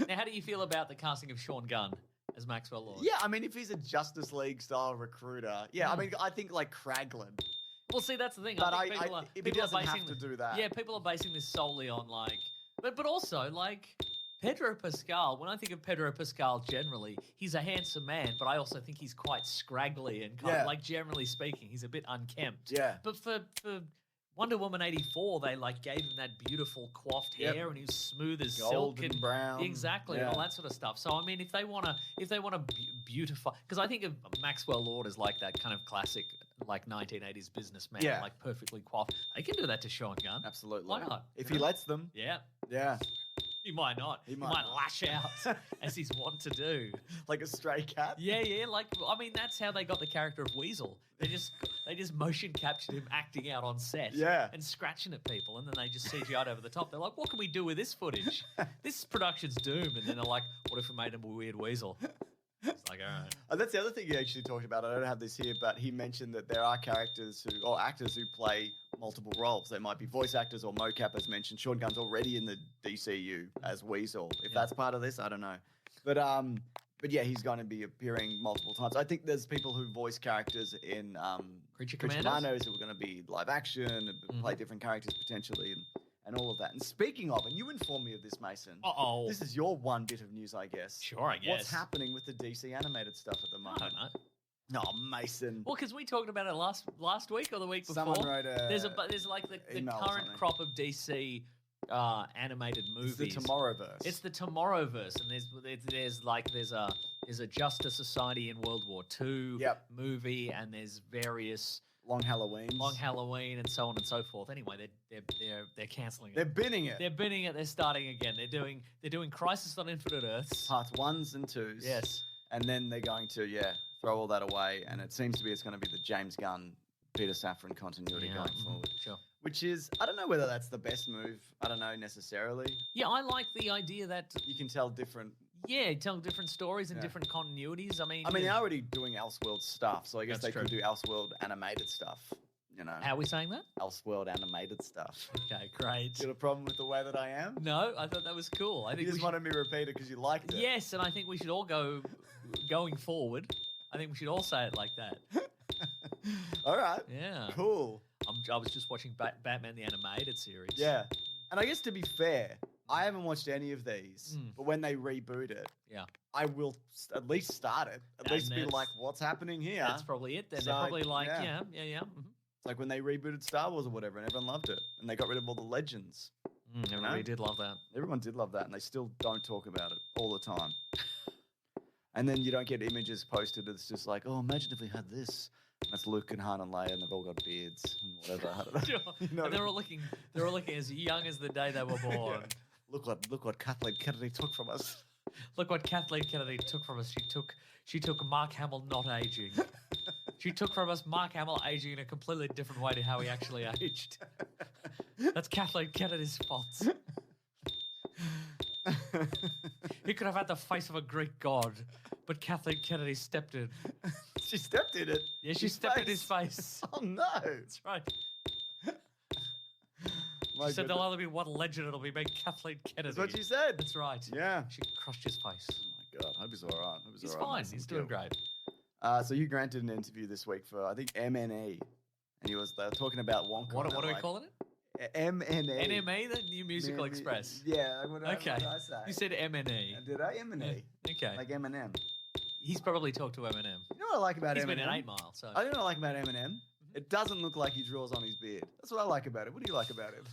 now how do you feel about the casting of Sean Gunn as Maxwell Lord? Yeah, I mean, if he's a Justice League style recruiter, I mean, I think like Kraglin. Well, see, that's the thing. But I think if he doesn't have to do that. Yeah, people are basing this solely on like, but also like Pedro Pascal. When I think of Pedro Pascal generally, he's a handsome man, but I also think he's quite scraggly and kind of like, generally speaking, he's a bit unkempt. Yeah. But for Wonder Woman 84, they like gave him that beautiful coiffed hair, and he was smooth as silk and brown, exactly, and all that sort of stuff. So I mean, if they want to beautify, because I think of Maxwell Lord as like that kind of classic, like 1980s businessman, like perfectly coiffed. They can do that to Sean Gunn. Absolutely. Why not? If he lets them. Yeah. Yeah. He might not. He might lash out as he's wont to do. Like a stray cat? Yeah. Like, I mean, that's how they got the character of Weasel. They just motion captured him acting out on set. Yeah. And scratching at people, and then they just CGI'd over the top. They're like, what can we do with this footage? This production's doomed. And then they're like, what if we made him a weird weasel? It's like, all right. That's the other thing he actually talked about. I don't have this here, but he mentioned that there are characters or actors who play multiple roles. They might be voice actors or mocap, as mentioned. Sean Gunn's already in the DCU as Weasel. If that's part of this, I don't know. But But yeah, he's going to be appearing multiple times. I think there's people who voice characters in Creature Commandos Commandos? who are going to be live action and play different characters potentially and all of that. And speaking of, and you informed me of this, Mason. Uh-oh. This is your one bit of news, I guess. Sure, I guess. What's happening with the DC animated stuff at the I moment? don't know. No, Mason. Well, because we talked about it last week or the week before. Someone wrote a there's like the email or current something. crop of DC animated movies. It's the Tomorrowverse. It's the Tomorrowverse, and there's a Justice Society in World War II movie, and there's various Long Halloween. and so on and so forth. Anyway, they're cancelling it. They're binning it. They're binning it. They're starting again. They're doing Crisis on Infinite Earths. Parts 1s and 2s. Yes. And then they're going to, throw all that away. And it seems to be it's going to be the James Gunn, Peter Safran continuity going forward. Sure. Which is, I don't know whether that's the best move. I don't know necessarily. Yeah, I like the idea that You can tell different. tell different stories and different continuities. I mean, they're already doing Elseworld stuff, so I guess That's they could true. do Elseworld animated stuff. You know, how are we saying that? Elseworld animated stuff. Okay, great. You got a problem with the way that I am? No, I thought that was cool. I You think just wanted me to repeat it because you liked it. yes, and I think we should all going forward. I think we should all say it like that. All right. Yeah. Cool. I was just watching Batman the Animated Series. Yeah. And I guess to be fair, I haven't watched any of these, Mm. but when they reboot it, Yeah. I will at least start it. At And least be that's- like, what's happening here? That's probably it. Then So, they're probably like, yeah. yeah. Mhm. It's like when they rebooted Star Wars or whatever, and everyone loved it, and they got rid of all the legends. Everybody know? did love that. Everyone did love that, and they still don't talk about it all the time. And then you don't get images posted. It's just like, oh, imagine if we had this. And that's Luke and Han and Leia, and they've all got beards and whatever. I don't know. Sure. You know And what I they're all looking as young as the day they were born. Look what Kathleen Kennedy took from us. Look what Kathleen Kennedy took from us. She took Mark Hamill not aging. She took from us Mark Hamill aging in a completely different way to how he actually aged. That's Kathleen Kennedy's fault. He could have had the face of a Greek god, but Kathleen Kennedy stepped in. She stepped in it. Yeah, she stepped in his face. Oh no! That's right. My She said there'll goodness. only be one legend. It'll be named Kathleen Kennedy. That's what she said. That's right. Yeah. She crushed his face. Oh my god. Hope he's all right. Hope He's all right. fine. Nice He's and doing cute. great. So Hugh Grant did an interview this week for I think MNE, and they were talking about Wonka. What and are we they're calling it? like, MNE. NME, the New Musical Express. Yeah. What Okay. What did I say? You said MNE. Did I MNE? Okay. Like Eminem. He's probably talked to Eminem. You know what I like about He's Eminem? been in 8 Mile, so. I know what I like about Eminem. It doesn't look like he draws on his beard. That's what I like about it. What do you like about him?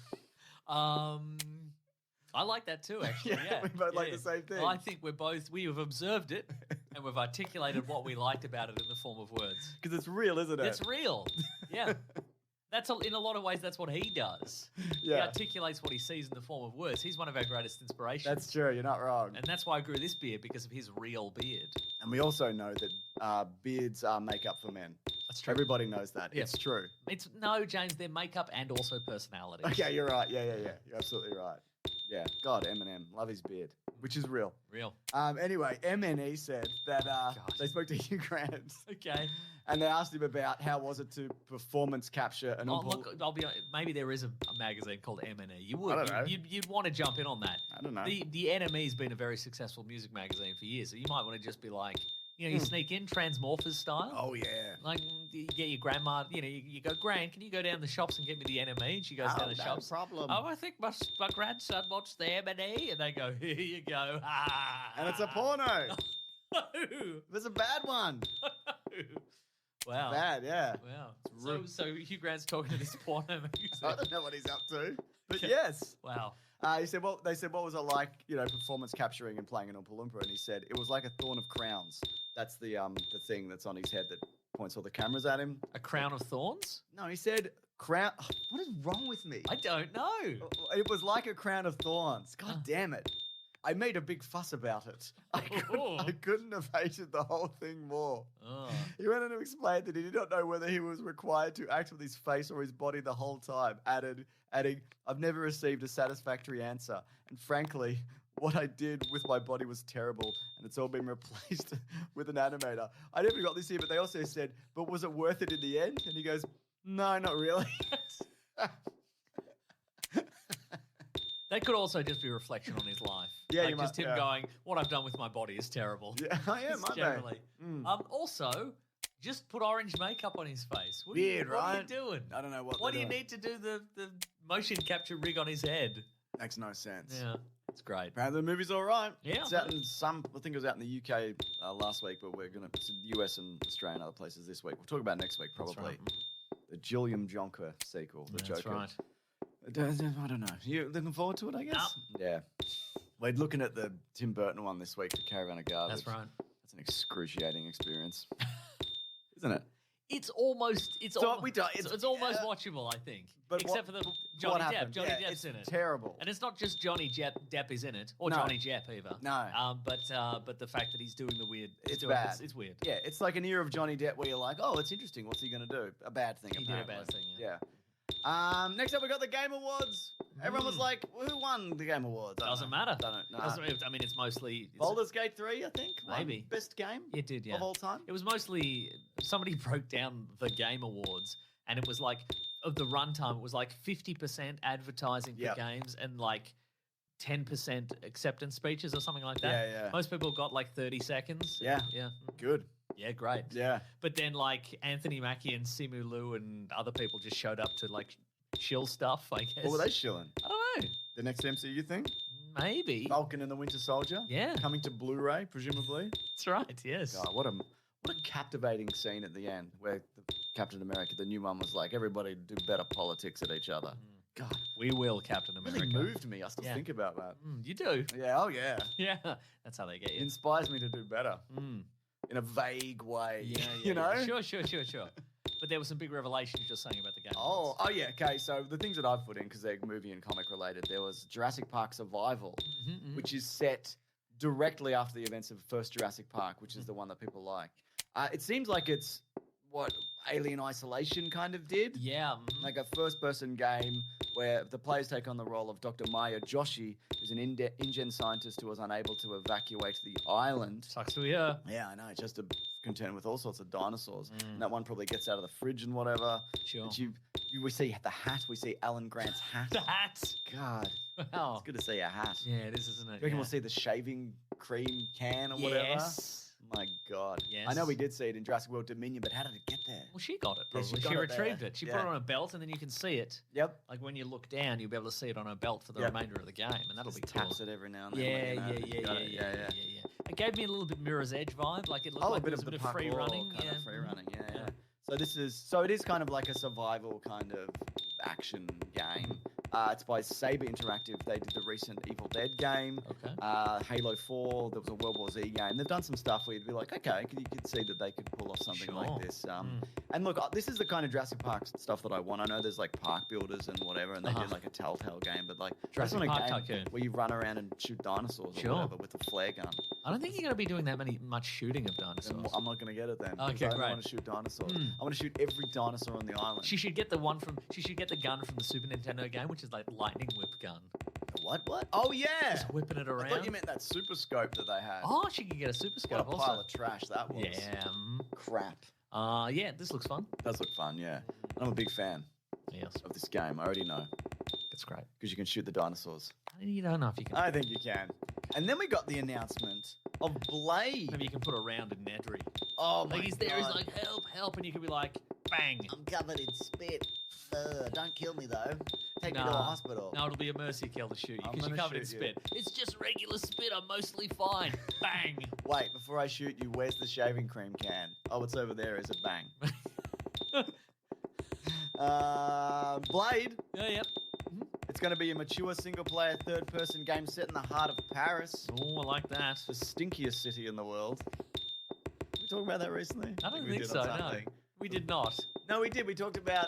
I like that too, actually. Yeah, Yeah, we both like the same thing. Well, I think we have observed it, and we've articulated what we liked about it in the form of words. Because it's real, isn't it? It's real. Yeah. In a lot of ways, that's what he does. He Yeah. articulates what he sees in the form of words. He's one of our greatest inspirations. That's true. You're not wrong. And that's why I grew this beard, because of his real beard. And we also know that beards are makeup for men. That's true. Everybody knows that. Yeah. It's true. No, James, they're makeup and also personality. Okay, you're right. Yeah. You're absolutely right. Yeah. God, Eminem. Love his beard, which is real. Real. Anyway, MNE said that they spoke to Hugh Grant Okay. and they asked him about how was it to performance capture an Look, I'll be honest, maybe there is a magazine called M&E. You would. I don't know. You'd want to jump in on that. I don't know. The NME's been a very successful music magazine for years, so you might want to just be like, you sneak in Transmorphers style. Oh, yeah. Like, you get your grandma, you go, Gran, can you go down the shops and get me the NME? And she goes down the no shops. problem. Oh, I think my grandson wants the M&E. And they go, here you go. Ah. And it's a porno. No. There's a bad one. Wow. Bad, yeah. Wow. So Hugh Grant's talking to this porno I magazine. don't know what he's up to, but yes. Wow. He said, "Well, they said, what was it like, performance capturing and playing an Oompa Loompa?" And he said, "It was like a thorn of crowns. That's the thing that's on his head that points all the cameras at him." A crown of thorns? No, he said, "Crown." What is wrong with me? I don't know. It was like a crown of thorns. God damn it! I made a big fuss about it. I couldn't have hated the whole thing more. Oh. He went on to explain that he did not know whether he was required to act with his face or his body the whole time, adding, "I've never received a satisfactory answer. And frankly, what I did with my body was terrible, and it's all been replaced with an animator." I never got this here, but they also said, "But was it worth it in the end?" And he goes, "No, not really." That could also just be a reflection on his life. Yeah, like you just might- him yeah. going, "What I've done with my body is terrible." Yeah, yeah, Just might be. generally. Mm. Also, just put orange makeup on his face. What Weird, What are you right? doing? I don't know what. What do they're you doing. need to do the motion capture rig on his head? Makes no sense. Yeah, it's great. Apparently the movie's all right. Yeah, It's out in some. I think it was out in the UK last week, but we're gonna. It's in the US and Australia and other places this week. We'll talk about it next week That's probably. right. The Gilliam Jonker sequel, the That's Joker. right. I don't know. You looking forward to it? I guess. Yeah. We're looking at the Tim Burton one this week, The Caravan of Garbage. That's right. That's an excruciating experience, isn't it? It's almost. It's So almost. we don't- It's almost watchable, I think. But Except what- for the Johnny Depp. happened? Johnny Yeah, Depp's it's in it. terrible. And it's not just Johnny Depp is in it, or No. Johnny Depp either. No. But the fact that he's doing the weird. It's doing bad. It's weird. Yeah, it's like an era of Johnny Depp where you're like, oh, it's interesting. What's he going to do? A bad thing, He did a apparently. bad thing, Yeah. Next up, we got the Game Awards. Everyone was like, who won the Game Awards? I don't Doesn't know. matter. Don't know. Nah. I mean, it's mostly. It's, Baldur's Gate 3, I think. won Maybe. Best game It did, yeah. of all time. It was mostly somebody broke down the Game Awards, and it was like of the runtime, it was like 50% advertising for Yep. games and like 10% acceptance speeches or something like that. Yeah, yeah. Most people got like 30 seconds. Yeah. yeah, Good. yeah, great. Yeah. But then like Anthony Mackie and Simu Liu and other people just showed up to like chill stuff. I guess. What were they shilling? I don't know. The next MCU thing? Maybe. Falcon and the Winter Soldier? Yeah, Coming to Blu-ray, presumably. that's right. Yes. God, what a captivating scene at the end where Captain America, the new one, was like, everybody do better politics at each other. God, We will, Captain it America. really moved me. I still Yeah. think about that. You do. Yeah, oh yeah. Yeah, that's how they get It you. inspires me to do better Mm. in a vague way. Yeah, you know? yeah. Sure. But there were some big revelations you're saying about the game. Oh, oh yeah. Okay, so the things that I've put in because they're movie and comic related, there was Jurassic Park Survival, which is set directly after the events of first Jurassic Park, which is the one that people like. It seems like it's what Alien Isolation kind of did. Yeah. Like a first-person game where the players take on the role of Dr. Maya Joshi, who's an InGen scientist who was unable to evacuate the island. Sucks to hear. Yeah, I know, just to contend with all sorts of dinosaurs. And that one probably gets out of the fridge and whatever. Sure. But we see the hat. We see Alan Grant's hat. The hat. God, Wow. it's good to see a hat. Yeah, it is, isn't it? Do you reckon Yeah. we'll see the shaving cream can or whatever? Yes. My God. Yes. I know we did see it in Jurassic World Dominion, but how did it get there? Well, she got it. Yeah, Probably. she she got it there. retrieved it. She put Yeah. it on a belt, and then you can see it. Yep. Like when you look down, you'll be able to see it on her belt for the Yep. remainder of the game, and that'll Just be cool. taps it every now and then. Yeah, like, you know, yeah. got it. Yeah. It gave me a little bit Mirror's Edge vibe. Like it looked Oh, like a bit there was of a the bit of free parkour running. kind Yeah. of free running. Yeah, Yeah. yeah. So it is kind of like a survival kind of action game. It's by Saber Interactive. They did the recent Evil Dead game. Okay. Halo 4, there was a World War Z game. They've done some stuff where you'd be like, okay, you could see that they could pull off something Sure. like this. And look, this is the kind of Jurassic Park stuff that I want. I know there's like park builders and whatever, and they did like a Telltale game, but like I just Jurassic want a Park game Tycoon. where you run around and shoot dinosaurs Sure. or whatever with a flare gun. I don't think you're going to be doing that much shooting of dinosaurs. And I'm not going to get it then. because Okay, I don't great. want to shoot dinosaurs. I want to shoot every dinosaur on the island. She should get the gun from the Super Nintendo game, which is like lightning whip gun. What? Oh yeah. Just whipping it I around. thought you meant that super scope that they had. Oh, she could get a super what scope a also. pile of trash that was. Yeah. Crap. Yeah, this looks fun. Does look fun, yeah. And I'm a big fan Yes, of this game. I already know it's great. because you can shoot the dinosaurs. You don't know if you can. I think you can. And then we got the announcement of Blade. Maybe you can put a round in Nedry. Oh my Like he's God. there, he's like, help, and you can be like, bang. I'm covered in spit. Don't kill me though. Take me to a Nah. hospital. No, it'll be a mercy kill to shoot you I'm because you're gonna covered in shoot you. spit. It's just regular spit. I'm mostly fine. Bang. Wait, before I shoot you, where's the shaving cream can? Oh, it's over there. Is it bang? Blade. Yeah, yep. It's going to be a mature single-player, third-person game set in the heart of Paris, Oh, I like that. the stinkiest city in the world. Did we talk about that recently? I don't we think did so. on No, something. we did not. No, we did. We talked about.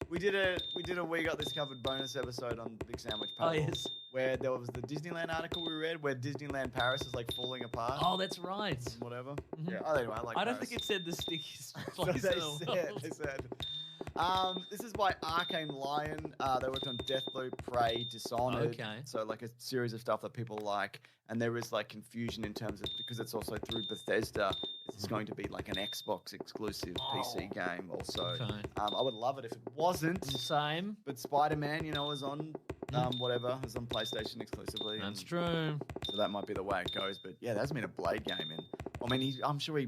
We did a We Got This Covered bonus episode on Big Sandwich Oh Puzzle. yes. Where there was the Disneyland article we read where Disneyland Paris is like falling apart. Oh, that's right. and whatever. Mhm. Yeah. Oh, anyway, I like. I don't Paris. think it said the stickiest So place they in the world. said. This is by Arcane Lion. They worked on Deathloop, Prey, Dishonored. Okay. So like a series of stuff that people like, and there is like confusion in terms of because it's also through Bethesda. It's going to be like an Xbox exclusive PC game also. Okay. I would love it if it wasn't. Same. But Spider-Man, was on whatever. It's on PlayStation exclusively. That's true. So that might be the way it goes. But yeah, there hasn't been a Blade game in. I mean, I'm sure he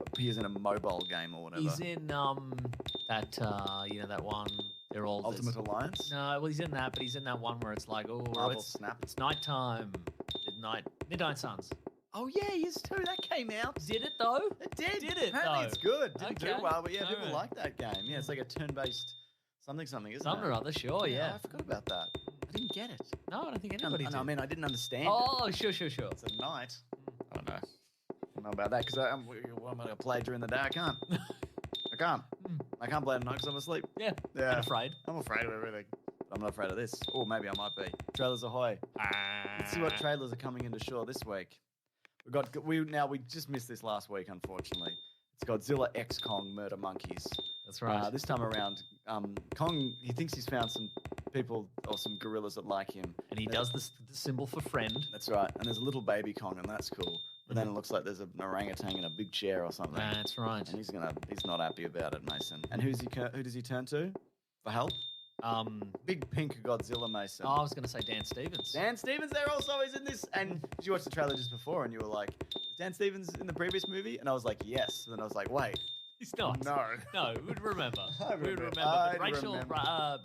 appears in a mobile game or whatever. He's in that that one. They're all Ultimate Alliance. No, well he's in that, but he's in that one where it's like, oh, Marvel it's Snap. It's nighttime. Midnight Suns. Oh yeah, he is too. That came out. Did it though? It did. Did it? Apparently though? it's good. Didn't do Okay. well, but yeah, people Alright. like that game. Yeah, it's like a turn-based something, isn't Something it? or other, sure, yeah. I forgot about that. I didn't get it. No, I don't think anybody did. I mean, I didn't understand it. Oh, sure. It's at night. I don't know. I don't know about that because I'm going to play during the day. I can't. I can't. I can't play at night because I'm asleep. Yeah. Yeah. I'm afraid. I'm afraid of everything. But I'm not afraid of this. Or maybe I might be. Trailers ahoy. Let's see what trailers are coming into Shaw this week. We just missed this last week, unfortunately. It's Godzilla X Kong Murder Monkeys. That's right. This time around, Kong, he thinks he's found some people or some gorillas that like him. And he does the symbol for friend. That's right. And there's a little baby Kong, and that's cool. But then it looks like there's an orangutan in a big chair or something. That's right. And he's not happy about it, Mason. And who does he turn to for help? Big pink Godzilla, Mason. I was going to say Dan Stevens. Dan Stevens there also is in this. And did you watch the trailer just before and you were like, is Dan Stevens in the previous movie? And I was like, yes. And then I was like, wait. He's not. No. We'd remember. I'd We'd remember. I'd But Rachel, remember.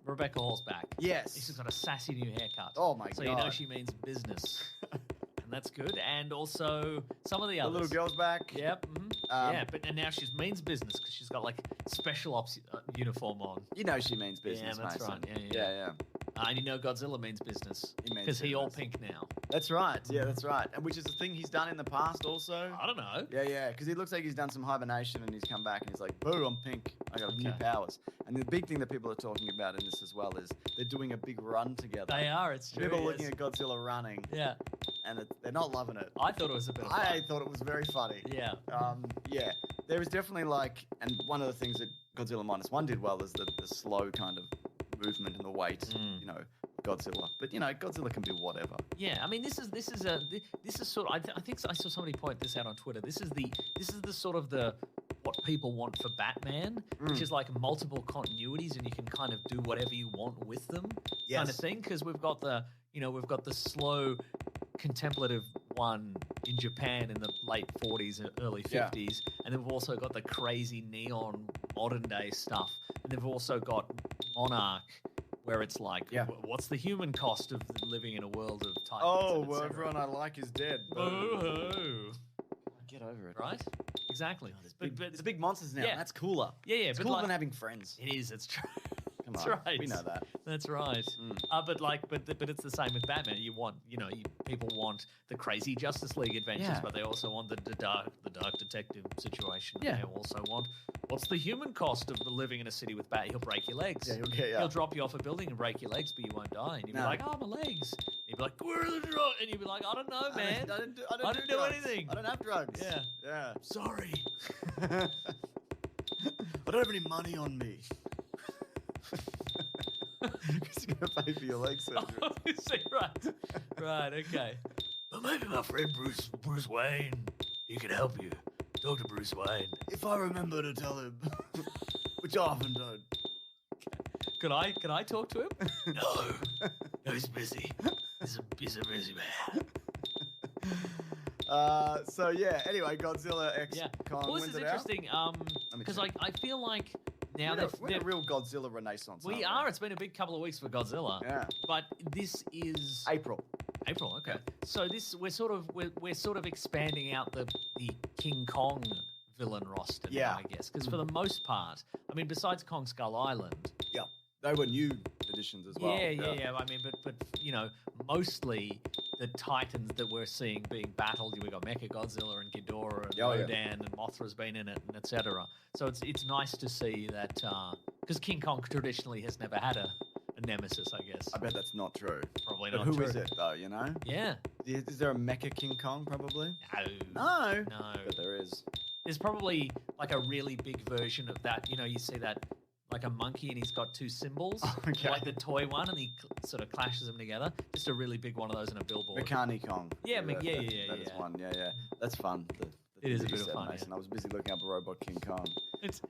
Rebecca Hall's back. Yes. She's got a sassy new haircut. Oh my So God. you know she means business. And that's good. And also some of the The others. little girl's back. Yep. Yeah, and now she means business because she's got like special ops uniform on. You know she means business, Yeah, that's Mason. right. Yeah. And you know Godzilla means business He means because he all business. pink now. That's right. Yeah, that's right. And which is the thing he's done in the past also. I don't know. Yeah, because he looks like he's done some hibernation and he's come back and he's like, boo, I'm pink. I got new Okay. powers. And the big thing that people are talking about in this as well is they're doing a big run together. They are. It's true. People are yes. looking at Godzilla running Yeah. and they're not loving it. I thought it was a bit of I fun. thought it was very funny. Yeah. Yeah, there is definitely like, and one of the things that Godzilla Minus One did well is the slow kind of movement and the weight, you know, Godzilla. But you know, Godzilla can do whatever. Yeah, I mean, this is sort of. I think I saw somebody point this out on Twitter. This is the sort of the what people want for Batman, which is like multiple continuities, and you can kind of do whatever you want with them, kind of Yes. thing. Because we've got the slow contemplative one in Japan in the late 40s and early 50s, and then we've also got the crazy neon modern day stuff, and they've also got Monarch, where it's like, what's the human cost of living in a world of titans? Oh, and well, et cetera? everyone I like is dead. Boo-hoo. Get over it. Right? Exactly. But It's big monsters now. Yeah. That's cooler. Yeah, It's but cooler like- than having friends. it is. It's true. Come That's on, right. we know that. That's right. But it's the same with Batman. People want the crazy Justice League adventures, Yeah. but they also want the dark detective situation. Yeah. They also want what's the human cost of living in a city with Bat? He'll break your legs. Yeah, he'll get ya. He'll drop you off a building and break your legs, but you won't die. And you'll No. be like, oh, my legs. And you'll be like, where are the drugs? And you'll be like, I don't know, man. I don't I don't do drugs. anything. I don't have drugs. Yeah. Yeah. Sorry. I don't have any money on me. Because you're going to pay for your leg surgery. Obviously, right, okay. But maybe my friend Bruce Wayne, he can help you. Talk to Bruce Wayne. If I remember to tell him, which I often don't. Can I talk to him? No, he's busy. He's a busy man. So yeah. Anyway, Godzilla X Yeah. Kong. Well, this when's is it out? interesting. Because check. I feel like now We're in a real Godzilla renaissance. we aren't are. It's been a big couple of weeks for Godzilla. Yeah. But this is April. April. Okay. So we're sort of expanding out the King Kong villain roster. Yeah. Now, I guess because for the most part, I mean, besides Kong Skull Island. Yeah. They were new additions as well. Yeah. I mean, but mostly the Titans that we're seeing being battled. We got Mechagodzilla and Ghidorah and Rodan and Mothra's been in it, and etc. So it's nice to see that because King Kong traditionally has never had a nemesis. I guess. I bet that's not true. Probably But not. who true. is it though? You know? Yeah. Is there a Mecha King Kong probably? No. No. But there is. There's probably like a really big version of that. You see that. Like a monkey, and he's got two symbols, Okay. like the toy one, and he sort of clashes them together. Just a really big one of those in a billboard. Mechani Kong. Yeah, that yeah. is one. Yeah. That's fun. The It is a You bit of said, fun. Mason. Yeah. I was busy looking up a robot King Kong. It's,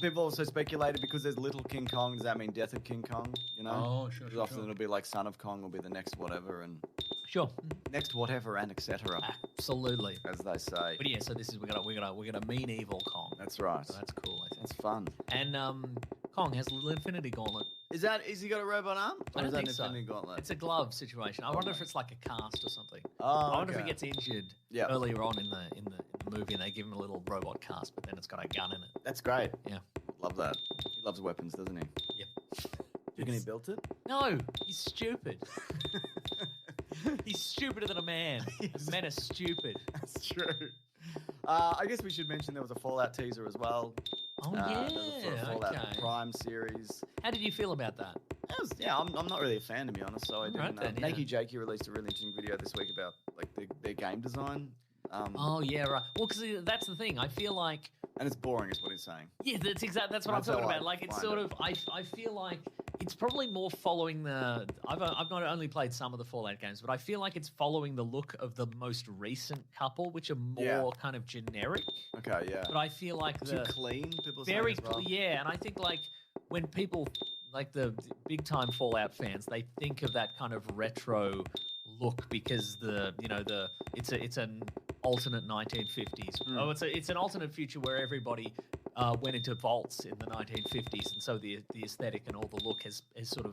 People also speculated because there's little King Kong, does that mean death of King Kong? You know? Oh, sure, 'Cause often it'll be like son of Kong will be the next whatever and sure. next whatever and etc. Absolutely. As they say. But yeah, so this is we got a mean evil Kong. That's right. So that's cool. I think. That's fun. And Kong has a little Infinity Gauntlet. Is he got a robot arm? I Or don't is that think an so. Infinity Gauntlet? It's a glove situation. I wonder if it's like a cast or something. Oh, I wonder if okay. he gets injured Yeah. earlier on in the movie, and they give him a little robot cast, but then it's got a gun in it. That's great. Yeah. Love that. He loves weapons, doesn't he? Yep. Do you reckon he built it? No, he's stupid. He's stupider than a man. Men are stupid. That's true. I guess we should mention there was a Fallout teaser as well. Oh There was a Fallout okay. Prime series. How did you feel about that? I'm not really a fan, to be honest. So I didn't. Right then, yeah. Nakey Jakey released a really interesting video this week about like their game design. Oh yeah, right. Well, because that's the thing. I feel like And it's boring, is what he's saying. yeah, that's exactly that's what That's I'm talking how I about. Like it's find sort it. of I feel like it's probably more following the. I've not only played some of the Fallout games, but I feel like it's following the look of the most recent couple, which are more Yeah. kind of generic. Okay, yeah. But I feel like Too the clean, people very saying as well. yeah, and I think like when people like the big time Fallout fans, they think of that kind of retro look because it's an alternate 1950s. Oh, it's an alternate future where everybody went into vaults in the 1950s, and so the aesthetic and all the look has sort of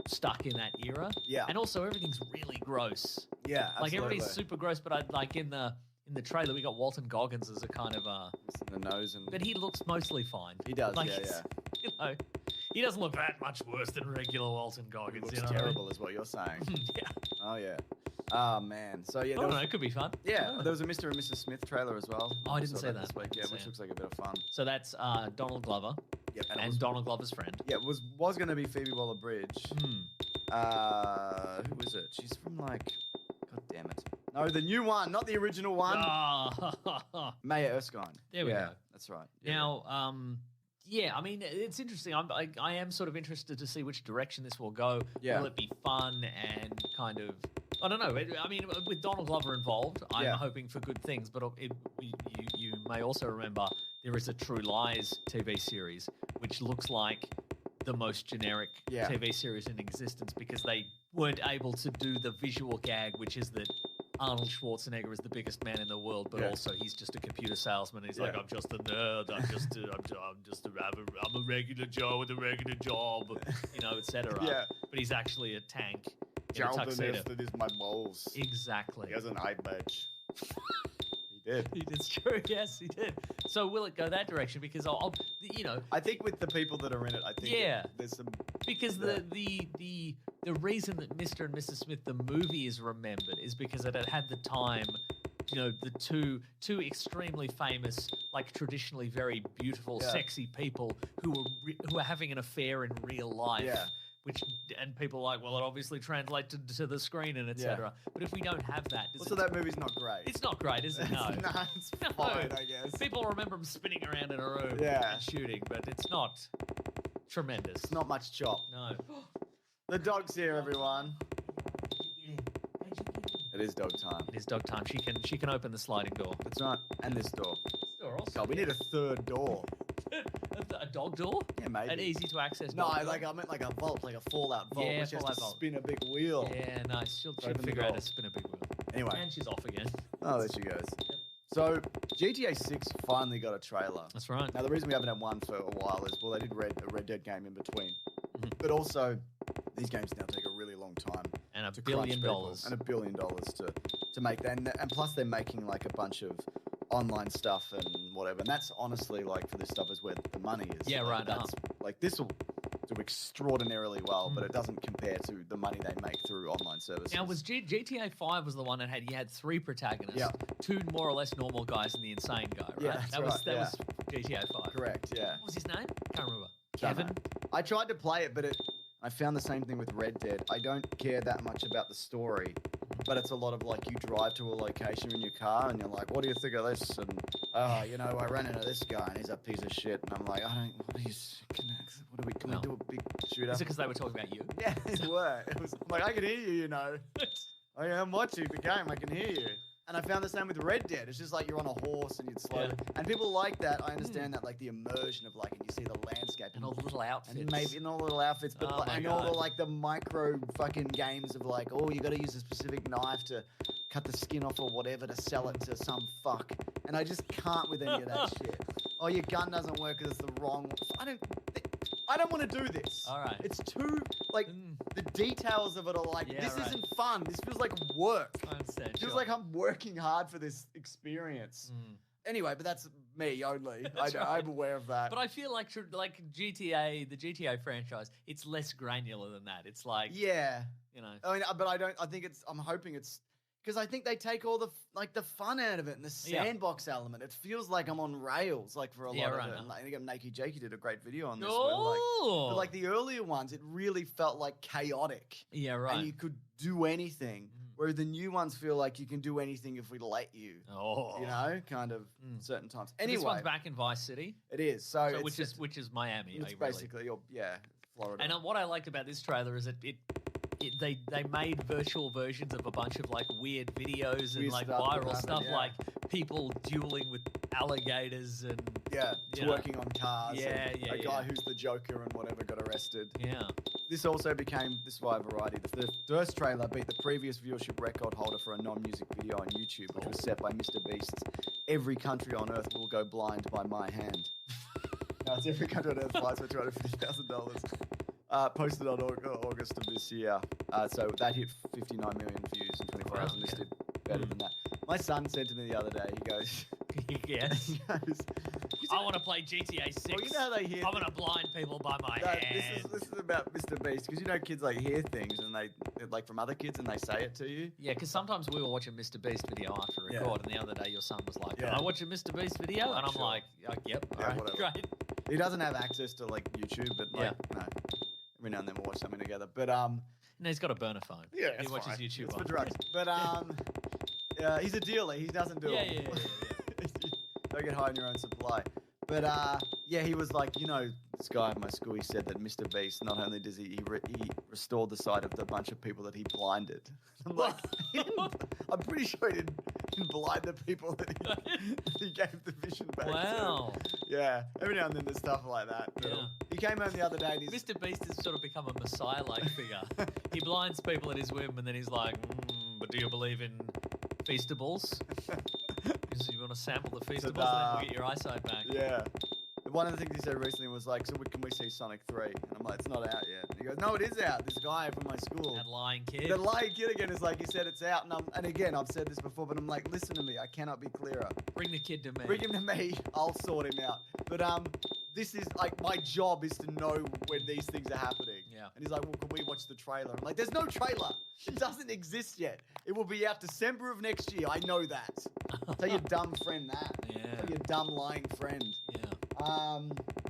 stuck in that era. Yeah. and also everything's really gross. Yeah, Like everybody's absolutely. super gross, but like in the trailer we got Walton Goggins as a kind of Missing the nose and but he looks mostly fine. He does, Like, yeah, it's- You know, he doesn't look that much worse than regular Walton It Goggins. looks You know what I mean? terrible, is what you're saying. Yeah. Oh yeah. Oh man. So yeah, I don't know. It could be fun. I yeah, don't know. there was a Mr. and Mrs. Smith trailer as well. Oh, I didn't Saw see that. this week. Yeah, Didn't see which it. looks like a bit of fun. So that's Donald Glover Yep, and, and Donald Glover's friend. yeah, it was going to be Phoebe Waller-Bridge. Who was it? She's from like, god damn it. No, the new one, not the original one. Ah. Maya Erskine. There we yeah, go. That's right. Yeah, Now, yeah, I mean, it's interesting. I am sort of interested to see which direction this will go. Yeah. Will it be fun and kind of, I don't know. I mean, with Donald Glover involved, I'm Yeah. hoping for good things. But you may also remember there is a True Lies TV series, which looks like the most generic Yeah. TV series in existence because they weren't able to do the visual gag, which is that Arnold Schwarzenegger is the biggest man in the world, but Yeah. also he's just a computer salesman. He's like, Yeah. I'm just a nerd. I'm a regular Joe with a regular job, you know, etc. Yeah. But he's actually a tank in a Jarlton tuxedo. is my balls. Exactly. He has an eye badge. He did. It's true. Yes, he did. So will it go that direction? Because I'll you know, I think with the people that are in it, I think Yeah. there's some. because Yeah. the reason that Mr. and Mrs. Smith the movie is remembered is because it had the time, you know, the two extremely famous, like traditionally very beautiful, Yeah. sexy people who were having an affair in real life. Yeah. Which and people are like, well, it obviously translated to the screen and etc. But if we don't have that, does Also, it- that movie's not great. it's not great, is it? No. Nah, it's No. fine, I guess. People remember him spinning around in a room Yeah. and shooting, but it's not tremendous. It's not much chop. No. The dog's here, everyone. It is dog time. It is dog time. She can open the sliding door. That's right. And this door. Door also. God, we need a third door. a dog door? Yeah, maybe. An easy to access No, door. I meant like a vault, like a Fallout vault, Yeah, which has Fallout to vault. spin a big wheel. Yeah, nice. She'll Open the figure out door. how to spin a big wheel. Anyway. And she's off again. Oh, there she goes. So, GTA 6 finally got a trailer. That's right. Now, the reason we haven't had one for a while is, well, they did a Red Dead game in between. Mhm. But also, these games now take a really long time. And to $1 billion. crunch people, and $1 billion to make that, and plus they're making like a bunch of online stuff and whatever, and that's honestly like for this stuff is where the money is. Yeah, Like, right, That's like this will do extraordinarily well, but it doesn't compare to the money they make through online services. Now, was GTA 5 was the one that you had 3 protagonists, Yeah. 2 more or less normal guys and the insane guy, right? Yeah, that's that was right, that yeah. was GTA 5. Correct? Yeah. What was his name? Can't remember. Don't Kevin. know. I tried to play it, but I found the same thing with Red Dead. I don't care that much about the story, but it's a lot of like you drive to a location in your car and you're like, what do you think of this? And you know, I ran into this guy and he's a piece of shit, and I'm like, can we Well, do a big shooter? Is it because they were talking about you? Yeah, they were. It was I'm like I can hear you, you know. I'm watching the game. I can hear you. And I found the same with Red Dead. It's just like you're on a horse and you'd slowly. Yeah. And people like that. I understand that, like the immersion of like, and you see the landscape And all the little outfits. and maybe in all the little outfits, but Oh my and all the God. like the micro fucking games of like, oh, you got to use a specific knife to cut the skin off or whatever to sell it to some fuck. And I just can't with any of that shit. Oh, your gun doesn't work because it's the wrong. I don't want to do this. All right. It's too like the details of it are like Yeah, this right. isn't fun. This feels like work. I understand. Feels sure. like I'm working hard for this experience. Anyway, but that's me only. That's right. I'm aware of that. But I feel like GTA, the GTA franchise, it's less granular than that. It's like, yeah. you know. I mean, but I don't. I think it's. I'm hoping it's because I think they take all the the fun out of it and the Yeah. sandbox element. It feels like I'm on rails, like for a Yeah, lot right, of it. no. And I think Nakey Jakey did a great video on this. Where, but like the earlier ones, it really felt like chaotic, yeah, right. and you could do anything. Where the new ones feel like you can do anything if we let you. Oh. You know, kind of certain times. But Anyway, this one's back in Vice City, it is. So, it's, which is Miami. it's really. basically Florida. And what I liked about this trailer is that they made virtual versions of a bunch of like weird videos and Weird like stuff that viral happened, stuff, yeah. like people dueling with alligators and yeah, you know. twerking on cars. Yeah, and yeah, a guy yeah. who's the Joker and whatever got arrested. yeah. This also became, this is why Variety, the first trailer beat the previous viewership record holder for a non-music video on YouTube, which was set by Mr. Beast's Every Country on Earth Will Go Blind by My Hand. No, it's Every Country on Earth flies for $250,000. Posted on August of this year. So that hit 59 million views in 24 hours, and this Okay. did better than that. My son said to me the other day, he goes, Yes. he goes, I want to play GTA 6. well, you know how they hear I want to blind people by my No, hand. this is about Mr. Beast, because you know kids like hear things and they like from other kids and they say it to you. Yeah, because sometimes we were watching Mr. Beast video after Yeah. record, and the other day your son was like, "Can Yeah. I watch a Mr. Beast video?" Like, And I'm sure. like, "Yep, Yeah, all right, whatever. great." He doesn't have access to like YouTube, but like no, every now and then we'll watch something together. But No, he's got a burner phone. yeah, he it's watches fine. YouTube It's on. for drugs. But he's a dealer. He doesn't do Yeah, it. yeah. Don't get high on your own supply. But yeah, he was like, you know, this guy at my school, he said that Mr. Beast, not only does he restored the sight of the bunch of people that he blinded. I'm like, I'm pretty sure he didn't blind the people that he gave the vision back Wow. to. Yeah, every now and then there's stuff like that. Yeah. He came home the other day and he's... Mr. Beast has sort of become a messiah-like figure. He blinds people at his whim, and then he's like, "But do you believe in Feastables? You want to sample the Feastables, and then we'll get your eyesight back." Yeah. One of the things he said recently was like, so can we see Sonic 3? And I'm like, it's not out yet. And he goes, no, it is out. This guy from my school. That lying kid. The lying kid again is like, he said it's out. And again, I've said this before, but I'm like, listen to me. I cannot be clearer. Bring the kid to me. Bring him to me. I'll sort him out. But this is like, my job is to know when these things are happening. Yeah. And he's like, well, can we watch the trailer? I'm like, there's no trailer. It doesn't exist yet. It will be out December of next year. I know that. Tell your dumb friend that. Yeah. Tell your dumb lying friend. Yeah.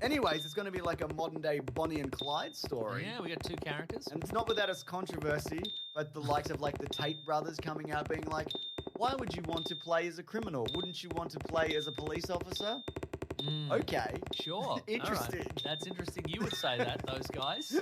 Anyways, it's going to be like a modern day Bonnie and Clyde story. Yeah, we got two characters. And it's not without its controversy, but the likes of like the Tate brothers coming out being like, why would you want to play as a criminal? Wouldn't you want to play as a police officer? Okay. Sure. All right. Interesting. That's interesting. You would say that, those guys.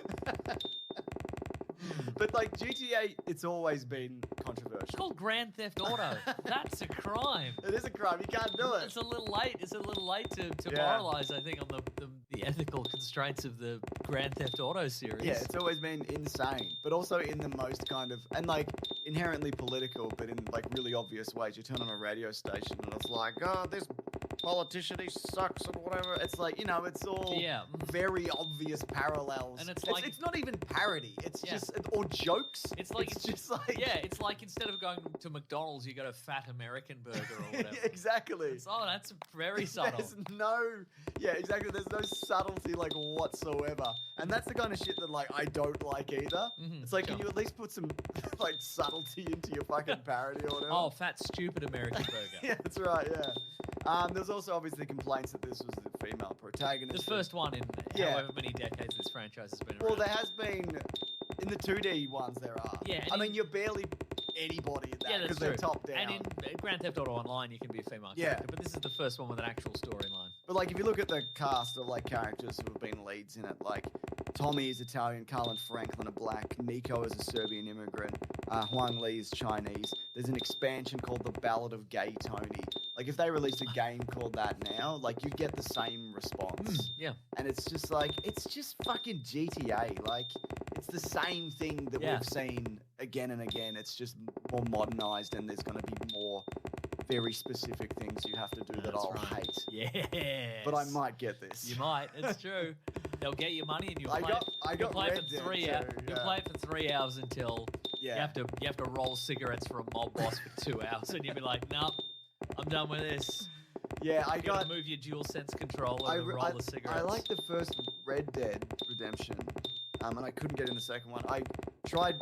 But like GTA, it's always been controversial. It's called Grand Theft Auto. That's a crime. It is a crime. You can't do it. It's a little late. It's a little late to Yeah. moralize, I think, on the ethical constraints of the Grand Theft Auto series. Yeah, it's always been insane, but also in the most kind of, and like inherently political, but in like really obvious ways. You turn on a radio station and it's like, oh, this politician, he sucks and whatever. It's like, you know, it's all Yeah. very obvious parallels. And it's like- it's not even parody. It's Yeah. just, or jokes. It's like it's just like, yeah, it's like instead of going to McDonald's, you got a fat American burger or whatever. exactly. It's, oh, that's very subtle. There's no, yeah, exactly. There's no subtlety like whatsoever, and that's the kind of shit that like I don't like either. It's like, can you at least put some like subtlety into your fucking parody or whatever? Oh, fat, stupid American burger. yeah, that's right. Yeah. There's also obviously complaints that this was the female protagonist. The first one in Yeah. however many decades this franchise has been around. Well, there has been in the 2D ones. There are. Yeah, and I mean, in- you're barely anybody in that yeah, because that's they're true. top down. And in Grand Theft Auto Online, you can be a female Yeah. character, but this is the first one with an actual storyline. But like, if you look at the cast of like characters who have been leads in it, like Tommy is Italian, Carlin Franklin are black, Nico is a Serbian immigrant, Huang Li is Chinese. There's an expansion called The Ballad of Gay Tony. Like, if they released a game called that now, like, you'd get the same response. Yeah. And it's just like, it's just fucking GTA. Like, it's the same thing that we've seen again and again. It's just more modernized, and there's going to be more very specific things you have to do that I'll hate. Yes. But I might get this. You might. It's true. They'll get your money, and you'll play. I got play Red for Dead 3 too, hours. You'll play it for 3 hours until you have to roll cigarettes for a mob boss for 2 hours, and you'll be like, nope, I'm done with this. Yeah, I You got. gotta move your dual sense controller and roll the cigarettes. I like the first Red Dead Redemption, and I couldn't get in the second one. I tried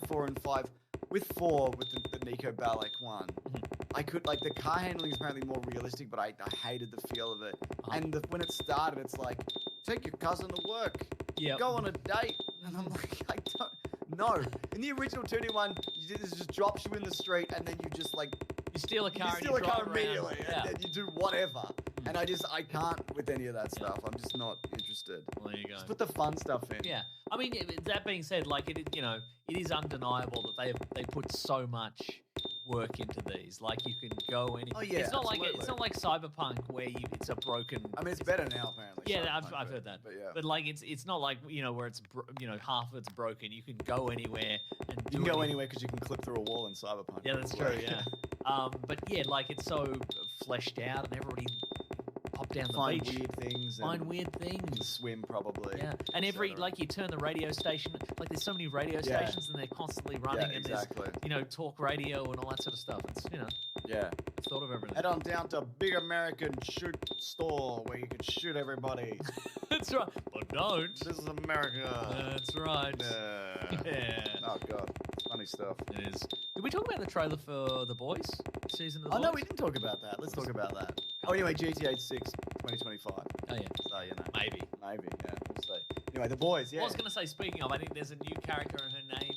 4 and 5. With 4, with the Nico Bellic one, I could, like, the car handling is apparently more realistic, but I hated the feel of it. And when it started, it's like, take your cousin to work, go on a date. And I'm like, I don't know. In the original 2D one, it just drops you in the street, and then you just, like, you steal a car you drive immediately, and then you do whatever. And I can't with any of that stuff. I'm just not interested. Well, there you go. Just put the fun stuff in. Yeah, I mean, that being said, like it is undeniable that they put so much work into these. Like, you can go any. Oh yeah, it's not absolutely. like Cyberpunk where it's a broken. I mean, it's better now apparently. Yeah, Cyberpunk, I've heard that. But like it's not like where it's half of it's broken. You can go anywhere and you can go anywhere because you can clip through a wall in Cyberpunk. Yeah, that's true. Yeah, but yeah, like it's so fleshed out, and everybody hop down the find beach, weird things. find weird things. Swim probably. Yeah, and like you turn the radio station, like there's so many radio stations, and they're constantly running, and exactly. there's talk radio and all that sort of stuff. It's it's thought of everything. Head on down to Big American Shoot Store where you can shoot everybody. That's right, but don't. This is America. That's right. Yeah. Oh god, funny stuff. It is. Did we talk about the trailer for The Boys season of The Boys? No, we didn't talk about that. Let's talk about that. Oh, anyway, GTA 6 2025. Oh yeah. So maybe. Yeah, we'll see. Anyway, The Boys. Yeah. I was going to say, speaking of, I think there's a new character, and her name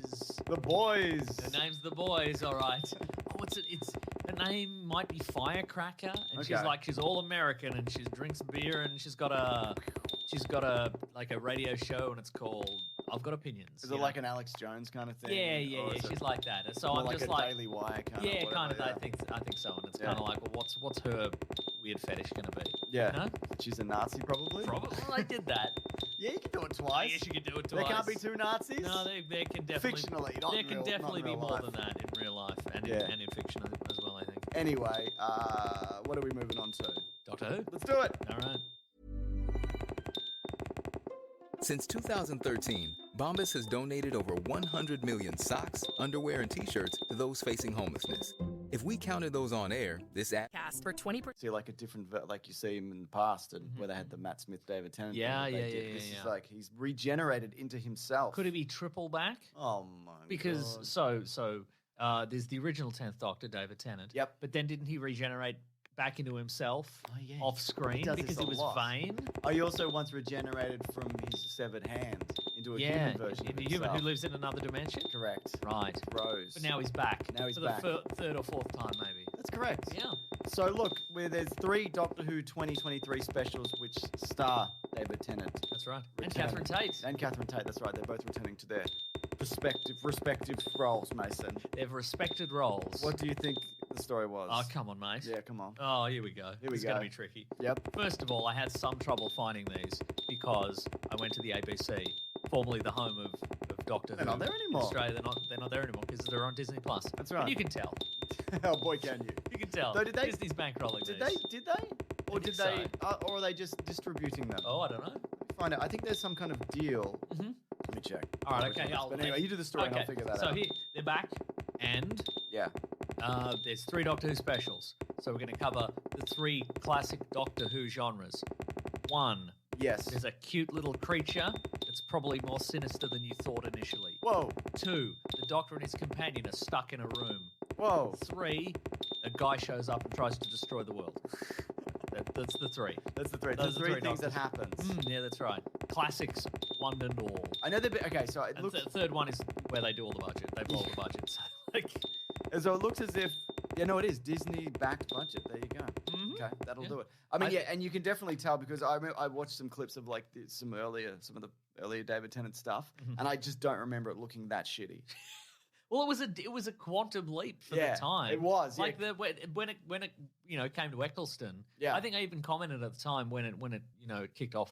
is The Boys. Her name's The Boys. All right. Her name might be Firecracker, and she's all American, and she drinks beer, and she's got a like a radio show, and it's called I've Got Opinions. Is it like an Alex Jones kind of thing? Yeah. She's like that. So I'm like just a like Daily Wire kind of. Yeah, whatever, kind of. yeah. I think so, and it's kind of like, well, what's her weird fetish going to be? Yeah. You know? She's a Nazi, probably. Probably. Well, I did that. Yeah, you can do it twice. I guess you can do it twice. There can't be two Nazis. No, there can definitely. Fictionally, not there in can real, definitely not in be real more life. than that in real life and in fiction as well. I think. Anyway, what are we moving on to? Doctor Who. Let's do it. All right. Since 2013, Bombas has donated over 100 million socks, underwear, and T-shirts to those facing homelessness. If we counted those on air, this ad... Cast for 20%. See, like a different, like you see him in the past, and where they had the Matt Smith, David Tennant. Yeah, thing that yeah, they did. yeah, This yeah. is like he's regenerated into himself. Could it be triple back? Oh my Because God. so there's the original 10th Doctor, David Tennant. Yep. But then didn't he regenerate back into himself yeah. off screen does because this he a was lot. vain? Oh, he also once regenerated from his severed hand into a human version. into of a human who himself. lives in another dimension. Correct. Right. Rose. But now he's back. Now he's for back. the third or fourth time, maybe. That's correct. Yeah. So look, there's 3 Doctor Who 2023 specials which star David Tennant. That's right. And Return. Catherine Tate. And Catherine Tate, that's right. They're both returning to their respective roles, Mason. They've respected roles. What do you think the story was? Oh, come on, mate. Yeah, come on. Oh, here we go. Here we It's go. going to be tricky. Yep. First of all, I had some trouble finding these because I went to the ABC, formerly the home of Doctor Who. They're not there anymore. Australia, they're not there anymore because they're on Disney Plus. That's right. And you can tell. Oh boy, can you? You can tell. So did they- Disney's bankrolling Did these. they? Or think did they? Or are they just distributing them? Oh, I don't know. Find out. I think there's some kind of deal. Mhm. Let me check. All right, okay. But anyway, you do the story and I'll figure that so out. here, they're back, and Yeah. there's 3 Doctor Who specials. So we're going to cover the 3 classic Doctor Who genres. 1, Yes. there's a cute little creature that's probably more sinister than you thought initially. Whoa. 2, the Doctor and his companion are stuck in a room. Whoa. 3, a guy shows up and tries to destroy the world. That's the 3. That's the 3. Those There's are 3 things that Doctors. happens. Yeah, that's right. Classics, one and all. I know they're okay. So it And looks. the third one is where they do all the budget. They blow all the budget. So, like, So it looks as if, no, it is Disney-backed budget. There you go. Okay, that'll do it. I mean, and you can definitely tell because I watched some clips of like some of the earlier David Tennant stuff, and I just don't remember it looking that shitty. Well, it was a quantum leap for the time. It was. Like when it came to Eccleston. Yeah. I think I even commented at the time when it kicked off